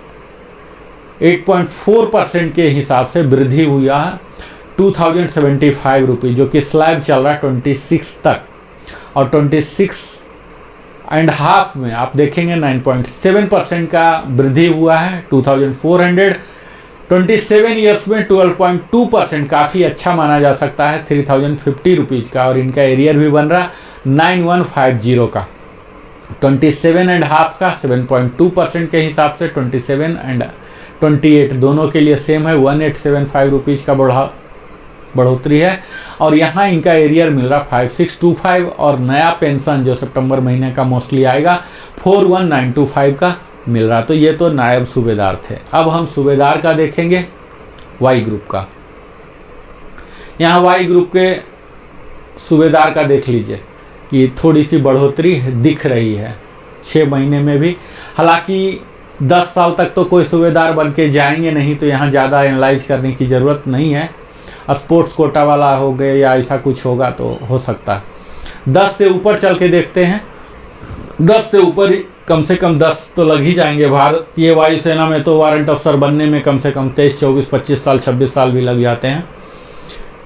8.4% के हिसाब से वृद्धि हुआ है। 2075 रुपीज़, जो कि स्लैब चल रहा है 26 तक, और 26.5 में आप देखेंगे 9.7% का वृद्धि हुआ है। 2427 ईयर्स में 12.2%, काफ़ी अच्छा माना जा सकता है 3050 रुपीज़ का, और इनका एरियर भी बन रहा 9150 का। 27.5 का 7.2% के हिसाब से 27 एंड 28 दोनों के लिए सेम है, 1875 रुपीज़ का बढ़ोतरी है। और यहाँ इनका एरियर मिल रहा 5625, और नया पेंशन जो सितंबर महीने का मोस्टली आएगा 41925 का मिल रहा। तो ये तो नायब सूबेदार थे। अब हम सूबेदार का देखेंगे, वाई ग्रुप का। यहाँ वाई ग्रुप के सूबेदार का देख लीजिए कि थोड़ी सी बढ़ोतरी दिख रही है 6 महीने में भी। हालांकि 10 साल तक तो कोई सूबेदार बन के जाएंगे नहीं, तो यहाँ ज़्यादा एनालाइज करने की ज़रूरत नहीं है। स्पोर्ट्स कोटा वाला हो गए या ऐसा कुछ होगा तो हो सकता है। 10 से ऊपर चल के देखते हैं। 10 से ऊपर कम से कम 10 तो लग ही जाएंगे। भारतीय वायुसेना में तो वारंट अफसर बनने में कम से कम 23, 24, 25 साल, 26 साल भी लग जाते हैं।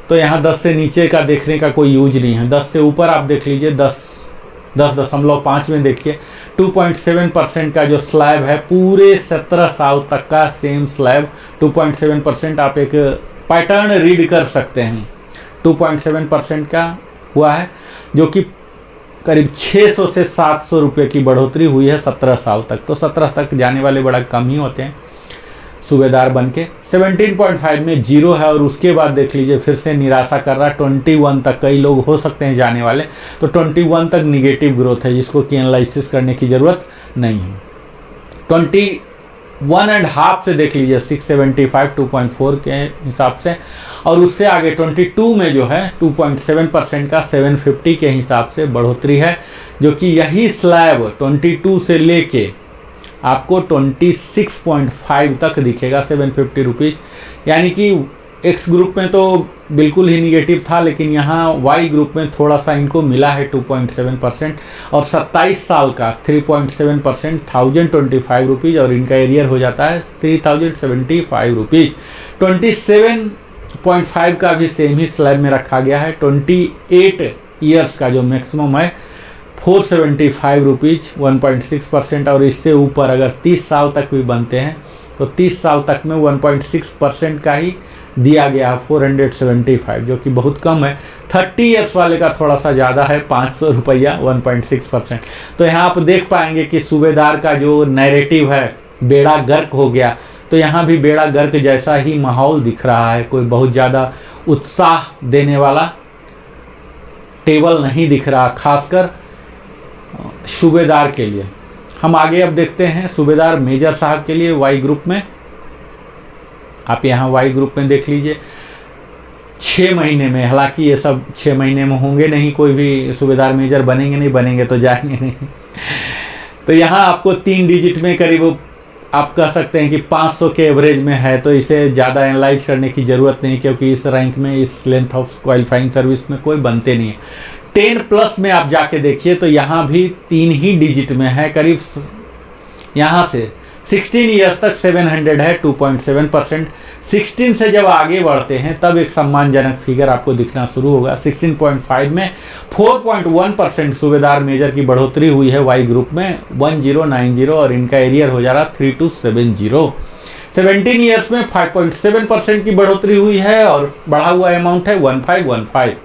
तो यहाँ 10 से नीचे का देखने का कोई यूज नहीं है। 10 से ऊपर आप देख लीजिए, 10.5 में देखिए 2.7% का जो स्लैब है, पूरे 17 साल तक का सेम स्लैब 2.7%। आप एक पैटर्न रीड कर सकते हैं। 2.7% का हुआ है, जो कि करीब 600 से 700 रुपये की बढ़ोतरी हुई है 17 साल तक। तो 17 तक जाने वाले बड़ा कम ही होते हैं सूबेदार बन के। 17.5 में 0 है, और उसके बाद देख लीजिए फिर से निराशा कर रहा है। 21 तक कई लोग हो सकते हैं जाने वाले, तो 21 तक निगेटिव ग्रोथ है, जिसको कि एनालिसिस करने की ज़रूरत नहीं है। 21.5 से देख लीजिए 675, 2.4 के हिसाब से, और उससे आगे 22 में जो है 2.7% का 750 के हिसाब से बढ़ोतरी है, जो कि यही स्लैब 22 से लेके आपको 26.5 तक दिखेगा 750 रुपीज़। यानी कि एक्स ग्रुप में तो बिल्कुल ही निगेटिव था, लेकिन यहाँ वाई ग्रुप में थोड़ा सा इनको मिला है 2.7%, और 27 साल का 3.7% 1025 रुपीज़, और इनका एरियर हो जाता है 3075 रुपीज़। 27.5 का भी सेम ही स्लैब में रखा गया है। 28 ईयर्स का जो मैक्सिमम है 475 रुपीज़, 1.6%, और इससे ऊपर अगर 30 साल तक भी बनते हैं तो 30 साल तक में 1.6% का ही दिया गया 475, जो कि बहुत कम है। 30 ईयर्स वाले का थोड़ा सा ज़्यादा है, 500 रुपया, 1.6%। तो यहाँ आप देख पाएंगे कि सूबेदार का जो नैरेटिव है बेड़ा गर्क हो गया, तो यहाँ भी बेड़ा गर्क जैसा ही माहौल दिख रहा है। कोई बहुत ज़्यादा उत्साह देने वाला टेबल नहीं दिख रहा, खासकर सूबेदार के लिए। हम आगे अब देखते हैं सूबेदार मेजर साहब के लिए वाई ग्रुप में। आप यहाँ वाई ग्रुप में देख लीजिए 6 महीने में, हालांकि ये सब 6 महीने में होंगे नहीं, कोई भी सूबेदार मेजर बनेंगे तो जाएंगे नहीं। तो यहाँ आपको 3 डिजिट में करीब आप कह सकते हैं कि 500 के एवरेज में है, तो इसे ज़्यादा एनालाइज करने की ज़रूरत नहीं, क्योंकि इस रैंक में, इस लेंथ ऑफ क्वालिफाइंग सर्विस में कोई बनते नहीं है। 10+ में आप जाके देखिए तो यहाँ भी 3 ही डिजिट में है, करीब यहाँ से 16 ईयर्स तक 700 है, 2.7%। 16 से जब आगे बढ़ते हैं तब एक सम्मानजनक फिगर आपको दिखना शुरू होगा। 16.5 में 4.1% सूबेदार मेजर की बढ़ोतरी हुई है वाई ग्रुप में 1090, और इनका एरियर हो जा रहा 3270। 17 ईयर्स में 5.7% की बढ़ोतरी हुई है, और बढ़ा हुआ अमाउंट है 1515।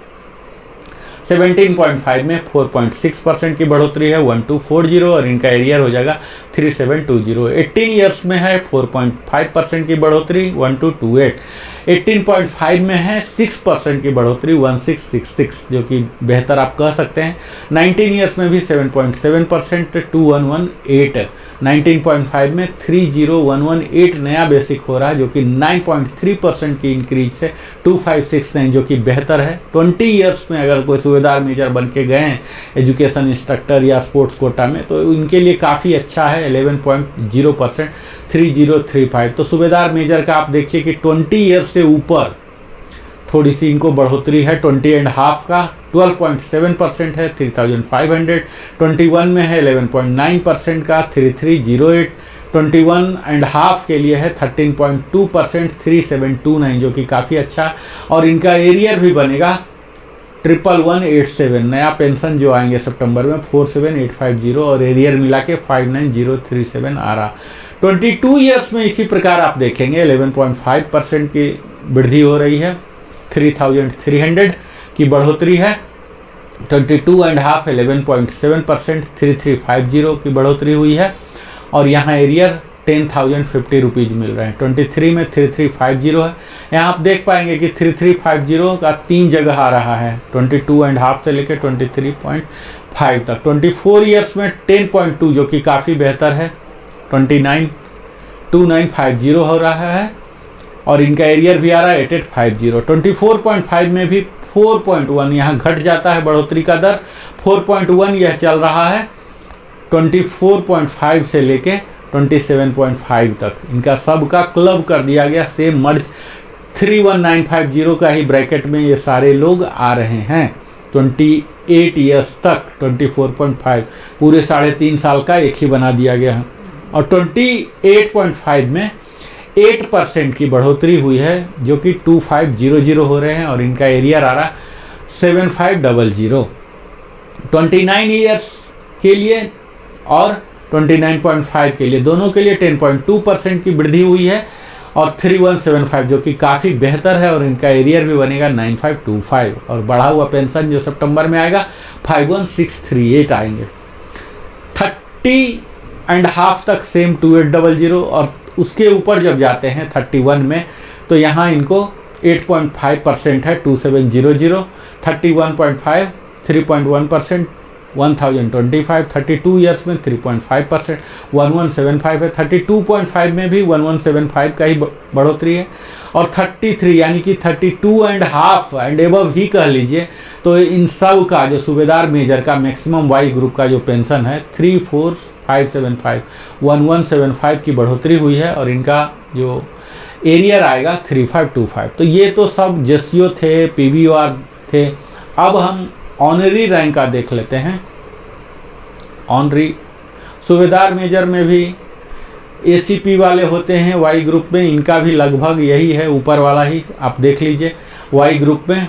17.5 में 4.6% की बढ़ोतरी है 1240, और इनका एरियर हो जाएगा 3720। 18 ईयर्स में है 4.5% की बढ़ोतरी 1228। 18.5 में है 6% की बढ़ोतरी 1666, जो कि बेहतर आप कह सकते हैं। 19 ईयर्स में भी 7.7% 2118। 19.5 में 30118 नया बेसिक हो रहा है, जो कि 9.3% की इंक्रीज से 2569, जो कि बेहतर है। 20 ईयर्स में अगर कोई सूबेदार मेजर बन के गए हैं एजुकेशन इंस्ट्रक्टर या स्पोर्ट्स कोटा में, तो इनके लिए काफ़ी अच्छा है 11.0% 3035। तो सूबेदार मेजर का आप देखिए कि 20 ईयर्स से ऊपर थोड़ी सी इनको बढ़ोतरी है। 20.5 का 12.7% है 3500। 21 में है 11.9% का 3308। 21.5 के लिए है 13.2%, 3729, जो कि काफ़ी अच्छा। और इनका एरियर भी बनेगा 11187, नया पेंशन जो आएंगे सितंबर में 47850, और एरियर मिला के 59037 आ रहा। 22 ईयर्स में इसी प्रकार आप देखेंगे 11.5% की वृद्धि हो रही है, 3300 की बढ़ोतरी है। 22.5 11.7%, 3350 की बढ़ोतरी हुई है। और यहाँ एरियर 10,050 रुपीज़ मिल रहे हैं। 23 में 3350 है। यहाँ आप देख पाएंगे कि 3350 का 3 जगह आ रहा है, 22.5 से लेकर 23.5 तक। 24 ईयर्स में 10.2, जो कि काफ़ी बेहतर है, 2950 हो रहा है। और इनका एरियर भी आ रहा है 8850। 24.5 में भी 4.1, यहाँ घट जाता है बढ़ोतरी का दर, 4.1 यह चल रहा है 24.5 से लेके 27.5 तक। इनका सब का क्लब कर दिया गया, सेम मर्ज 31950 का ही ब्रैकेट में ये सारे लोग आ रहे हैं। 28 ईयर्स तक 24.5, पूरे 3.5 साल का एक ही बना दिया गया है। और 28.5 में 8% की बढ़ोतरी हुई है, जो कि 2500 हो रहे हैं। और इनका एरियर आ रहा 7500। 29 ईयर्स के लिए और 29.5 के लिए, दोनों के लिए 10.2% की वृद्धि हुई है। और 3175, जो कि काफ़ी बेहतर है। और इनका एरियर भी बनेगा 9525। और बढ़ा हुआ पेंशन जो सितंबर में आएगा 51638 आएंगे। 30.5 तक सेम 2800। और उसके ऊपर जब जाते हैं 31 में, तो यहाँ इनको 8.5% है, 2700। 31.5 3.1%, 1025। 32 ईयर्स में 3.5%, 1175 है। 32.5 में भी 1175 का ही बढ़ोतरी है। और 33 यानी कि 32.5 एंड एबव ही कह लीजिए, तो इन सब का जो सूबेदार मेजर का मैक्सिमम वाई ग्रुप का जो पेंशन है 34575, 1175 की बढ़ोतरी हुई है। और इनका जो एरियर आएगा 3525। तो ये तो सब जेसीओ थे, पीवीआर थे। अब हम ऑनरी रैंक का देख लेते हैं। ऑनरी सूबेदार मेजर में भी एसीपी वाले होते हैं वाई ग्रुप में, इनका भी लगभग यही है, ऊपर वाला ही आप देख लीजिए। वाई ग्रुप में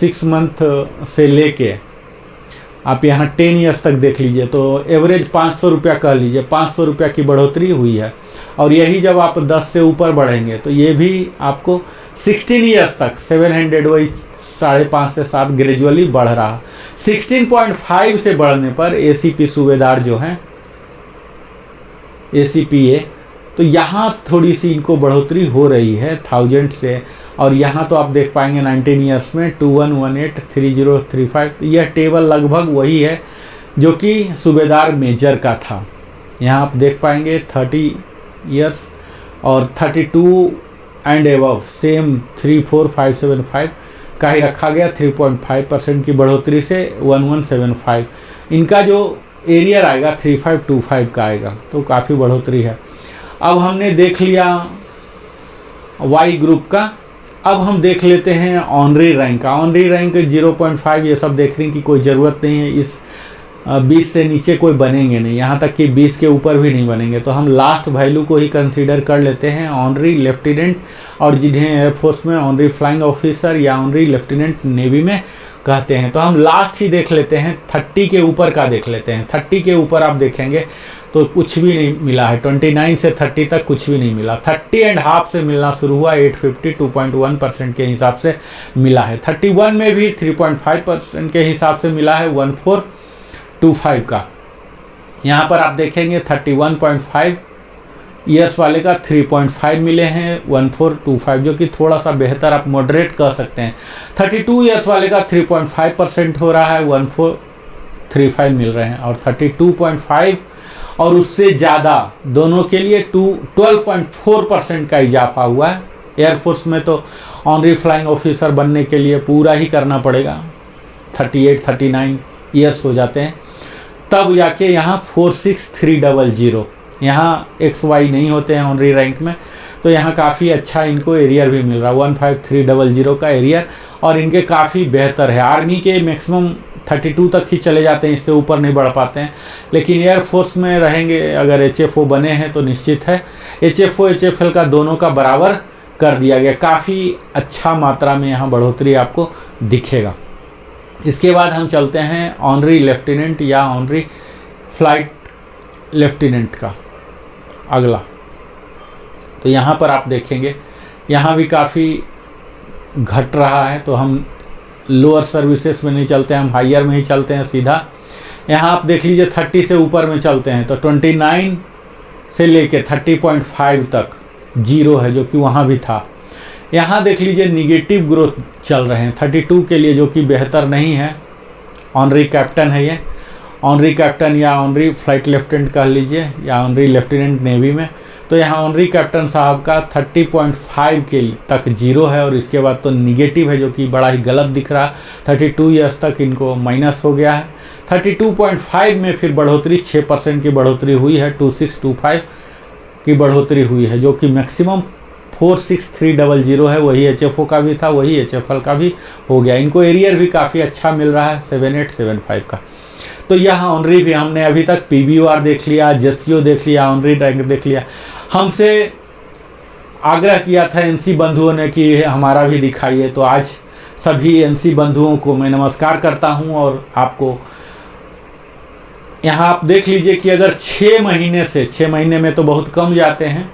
6 मंथ से लेके आप यहाँ 10 ईयर्स तक देख लीजिए, तो एवरेज 500 रुपया कह लीजिए, 500 रुपया की बढ़ोतरी हुई है। और यही जब आप 10 से ऊपर बढ़ेंगे तो ये भी आपको 16 ईयर्स तक 700, वही 5.5 से 7 ग्रेजुअली बढ़ रहा। 16.5 से बढ़ने पर एसीपी सूबेदार जो हैं, एसीपीए, तो यहाँ थोड़ी सी इनको बढ़ोतरी हो रही है 1000 से। और यहाँ तो आप देख पाएंगे 19 ईयर्स में 21183035। तो यह टेबल लगभग वही है जो कि सूबेदार मेजर का था। यहाँ आप देख पाएंगे 30 ईयर्स और 32 एंड एबव सेम 34575 का ही रखा गया, 3.5% की बढ़ोतरी से 1175। इनका जो एरियर आएगा 3525 का आएगा, तो काफ़ी बढ़ोतरी है। अब हमने देख लिया वाई ग्रुप का। अब हम देख लेते हैं ऑनरी रैंक का। ऑनरी रैंक 0.5 ये सब देखने की कोई ज़रूरत नहीं है। इस 20 से नीचे कोई बनेंगे नहीं, यहाँ तक कि 20 के ऊपर भी नहीं बनेंगे। तो हम लास्ट वैल्यू को ही कंसीडर कर लेते हैं, ऑनरी लेफ्टिनेंट, और जिन्हें एयरफोर्स में ऑनरी फ्लाइंग ऑफिसर या ऑनरी लेफ्टिनेंट नेवी में कहते हैं। तो हम लास्ट ही देख लेते हैं, 30 के ऊपर का देख लेते हैं। 30 के ऊपर आप देखेंगे तो कुछ भी नहीं मिला है, 29 से 30 तक कुछ भी नहीं मिला। 30.5 से मिलना शुरू हुआ, 850 2.1% के हिसाब से मिला है। 31 में भी 3.5% के हिसाब से मिला है, 1425 का। यहाँ पर आप देखेंगे 31.5 ईयर्स वाले का 3.5 मिले हैं, 1425, जो कि थोड़ा सा बेहतर आप मॉडरेट कह सकते हैं। 32 ईयर्स वाले का 3.5% हो रहा है, 1435 मिल रहे हैं। और 32.5 और उससे ज़्यादा दोनों के लिए 12.4% का इजाफा हुआ है। एयरफोर्स में तो ऑनरी फ्लाइंग ऑफिसर बनने के लिए पूरा ही करना पड़ेगा, 38-39 ईयर्स हो जाते हैं, तब जाके यहाँ 46300, यहाँ XY नहीं होते हैं ऑनरी रैंक में। तो यहाँ काफ़ी अच्छा इनको एरियर भी मिल रहा है, 15300 का एरियर। और इनके काफ़ी बेहतर है। आर्मी के मैक्सिमम 32 तक ही चले जाते हैं, इससे ऊपर नहीं बढ़ पाते हैं। लेकिन एयरफोर्स में रहेंगे अगर HFO बने हैं तो निश्चित है HFO HFL का दोनों का बराबर कर दिया गया। काफ़ी अच्छा मात्रा में यहाँ बढ़ोतरी आपको दिखेगा। इसके बाद हम चलते हैं ऑनरी लेफ्टिनेंट या ऑनरी फ्लाइट लेफ्टिनेंट का अगला। तो यहाँ पर आप देखेंगे यहाँ भी काफ़ी घट रहा है, तो हम लोअर सर्विसेज में नहीं चलते हैं, हम हायर में ही चलते हैं सीधा। यहाँ आप देख लीजिए 30 से ऊपर में चलते हैं तो 29 से लेके 30.5 तक जीरो है, जो कि वहाँ भी था। यहाँ देख लीजिए निगेटिव ग्रोथ चल रहे हैं 32 के लिए, जो कि बेहतर नहीं है। ऑनरी कैप्टन है ये, ऑनरी कैप्टन या ऑनरी फ्लाइट लेफ्टिनेंट कह लीजिए या ऑनरी लेफ्टिनेंट नेवी में। तो यहाँ ऑनरी कैप्टन साहब का 30.5 के तक जीरो है और इसके बाद तो निगेटिव है, जो कि बड़ा ही गलत दिख रहा है। 32 ईयर्स तक इनको माइनस हो गया है। 32.5 में फिर बढ़ोतरी 6% की बढ़ोतरी हुई है, 2625 की बढ़ोतरी हुई है, जो कि मैक्सिमम 46300 है। वही HFO का भी था, वही HFL का भी हो गया। इनको एरियर भी काफ़ी अच्छा मिल रहा है 7875 का। तो यह ऑनरी भी हमने अभी तक PBOR देख लिया, जेसीओ देख लिया, ऑनरी रैंक देख लिया। हमसे आग्रह किया था NC बंधुओं ने कि हमारा भी दिखाइए, तो आज सभी NC बंधुओं को मैं नमस्कार करता हूं। और आपको यहाँ आप देख लीजिए कि अगर 6 महीने से 6 महीने में तो बहुत कम जाते हैं,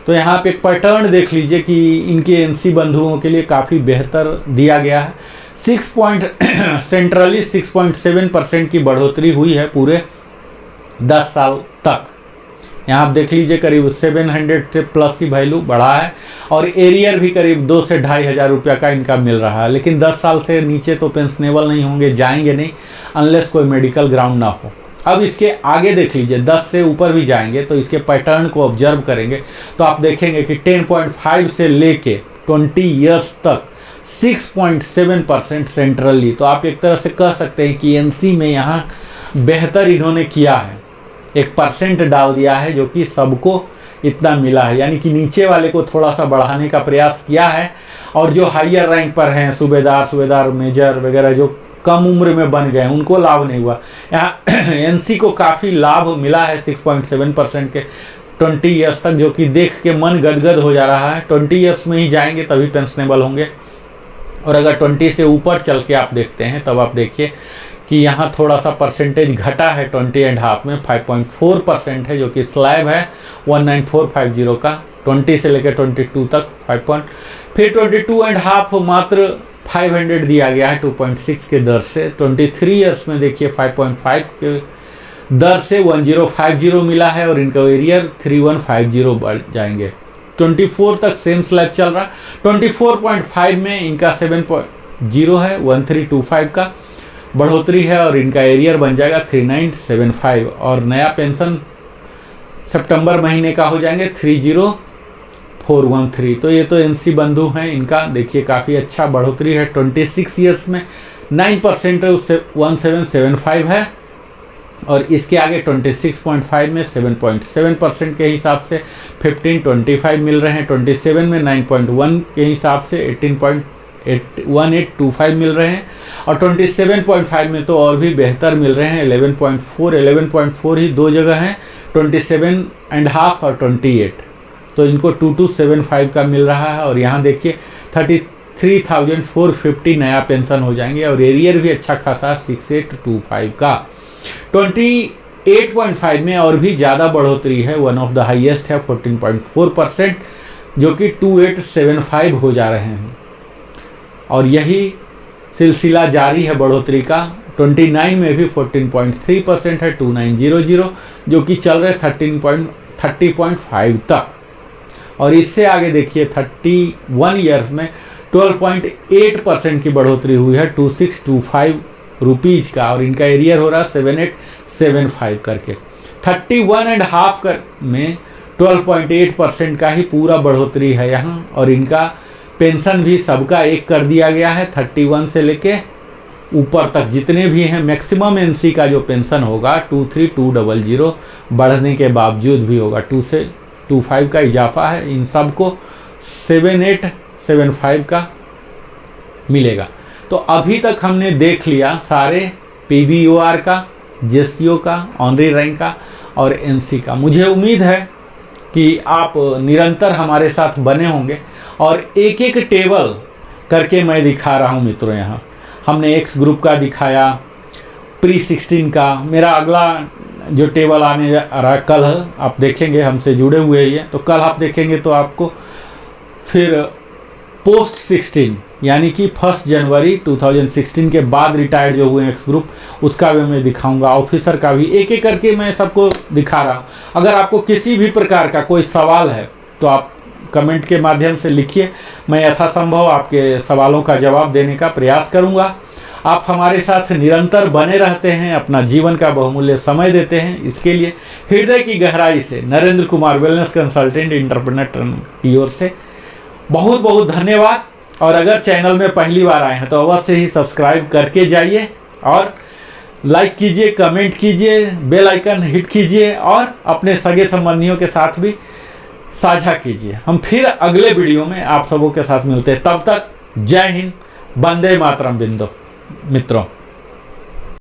तो यहाँ पे एक पैटर्न देख लीजिए कि इनके NC बंधुओं के लिए काफ़ी बेहतर दिया गया है। सेंट्रली 6.7% की बढ़ोतरी हुई है पूरे 10 साल तक। यहाँ आप देख लीजिए करीब 700 से प्लस की वैल्यू बढ़ा है और एरियर भी करीब 2 से 2500 रुपये का इनका मिल रहा है। लेकिन 10 साल से नीचे तो पेंशनेबल नहीं होंगे, जाएंगे नहीं अनलेस कोई मेडिकल ग्राउंड ना हो। अब इसके आगे देख लीजिए 10 से ऊपर भी जाएंगे तो इसके पैटर्न को ऑब्जर्व करेंगे तो आप देखेंगे कि 10.5 से लेके 20 ईयर्स तक 6.7% सेंट्रली। तो आप एक तरह से कह सकते हैं कि NC में यहाँ बेहतर इन्होंने किया है, 1% डाल दिया है, जो कि सबको इतना मिला है। यानी कि नीचे वाले को थोड़ा सा बढ़ाने का प्रयास किया है और जो हायर रैंक पर हैं सूबेदार मेजर वगैरह जो कम उम्र में बन गए उनको लाभ नहीं हुआ। यहाँ NC को काफ़ी लाभ मिला है 6.7% के 20 ईयर्स तक, जो कि देख के मन गदगद हो जा रहा है। 20 ईयर्स में ही जाएंगे तभी पेंशनेबल होंगे। और अगर 20 से ऊपर चल के आप देखते हैं तब आप देखिए कि यहाँ थोड़ा सा परसेंटेज घटा है 20.5 में 5.4% है, जो कि स्लैब है 19450 का। 20 से लेकर 22 तक 5. फिर 22.5 मात्र 500 दिया गया है 2.6 के दर से। 23 ईयर्स में देखिए 5.5 के दर से 1050 मिला है और इनका एरियर 3150 बढ़ जाएंगे। 24 तक सेम स्लैब चल रहा। 24.5 में इनका 7.0 है 1325 का बढ़ोतरी है और इनका एरियर बन जाएगा 3975 और नया पेंशन सितंबर महीने का हो जाएंगे 30413। तो ये तो NC बंधु हैं, इनका देखिए काफ़ी अच्छा बढ़ोतरी है। 26 ईयर्स में 9% है, उससे 1775 है और इसके आगे 26.5 में 7.7% के हिसाब से 1525 मिल रहे हैं। 27 में 9.1 के हिसाब से 1825 मिल रहे हैं और 27.5 में तो और भी बेहतर मिल रहे हैं 11.4 ही दो जगह हैं, 27.5 और 28। तो इनको 2275 का मिल रहा है और यहाँ देखिए 33,450 नया पेंशन हो जाएंगे और एरियर भी अच्छा खासा 6825 का। 28.5 में और भी ज़्यादा बढ़ोतरी है, वन ऑफ द हाईएस्ट है 14.4%, जो कि 2875 हो जा रहे हैं और यही सिलसिला जारी है बढ़ोतरी का। 29 में भी 14.3% है 2900, जो कि चल रहे 30.5 तक और इससे आगे देखिए 31 ईयर में 12.8% की बढ़ोतरी हुई है 2625 रुपीज़ का और इनका एरियर हो रहा 7875 करके। 31.5 में 12.8% का ही पूरा बढ़ोतरी है यहाँ और इनका पेंशन भी सबका एक कर दिया गया है 31 से लेके ऊपर तक जितने भी हैं। मैक्सिमम NC का जो पेंशन होगा 23200 बढ़ने के बावजूद भी होगा, 2 से 25 का इजाफा है। इन सब को 7875 का मिलेगा। तो अभी तक हमने देख लिया सारे PBOR का, JCO का, ऑनरी रैंक का और NC का। मुझे उम्मीद है कि आप निरंतर हमारे साथ बने होंगे और एक एक टेबल करके मैं दिखा रहा हूँ मित्रों। यहाँ हमने X ग्रुप का दिखाया, Pre-16 का। मेरा अगला जो टेबल आने जा रहा है कल, आप देखेंगे, हमसे जुड़े हुए ही हैं तो कल आप देखेंगे तो आपको फिर Post-16 यानी कि 1 जनवरी 2016 के बाद रिटायर्ड जो हुए X ग्रुप, उसका भी मैं दिखाऊंगा, ऑफिसर का भी, एक एक करके मैं सबको दिखा रहा हूँ। अगर आपको किसी भी प्रकार का कोई सवाल है तो आप कमेंट के माध्यम से लिखिए, मैं यथासंभव आपके सवालों का जवाब देने का प्रयास करूँगा। आप हमारे साथ निरंतर बने रहते हैं, अपना जीवन का बहुमूल्य समय देते हैं, इसके लिए हृदय की गहराई से Narendra Kumar wellness consultant entrepreneur की ओर से बहुत बहुत धन्यवाद। और अगर चैनल में पहली बार आए हैं तो अवश्य ही सब्सक्राइब करके जाइए और लाइक कीजिए, कमेंट कीजिए, बेल आइकन हिट कीजिए और अपने सगे संबंधियों के साथ भी साझा कीजिए। हम फिर अगले वीडियो में आप सबों के साथ मिलते हैं, तब तक जय हिंद, वंदे मातरम बिंदु मित्रों।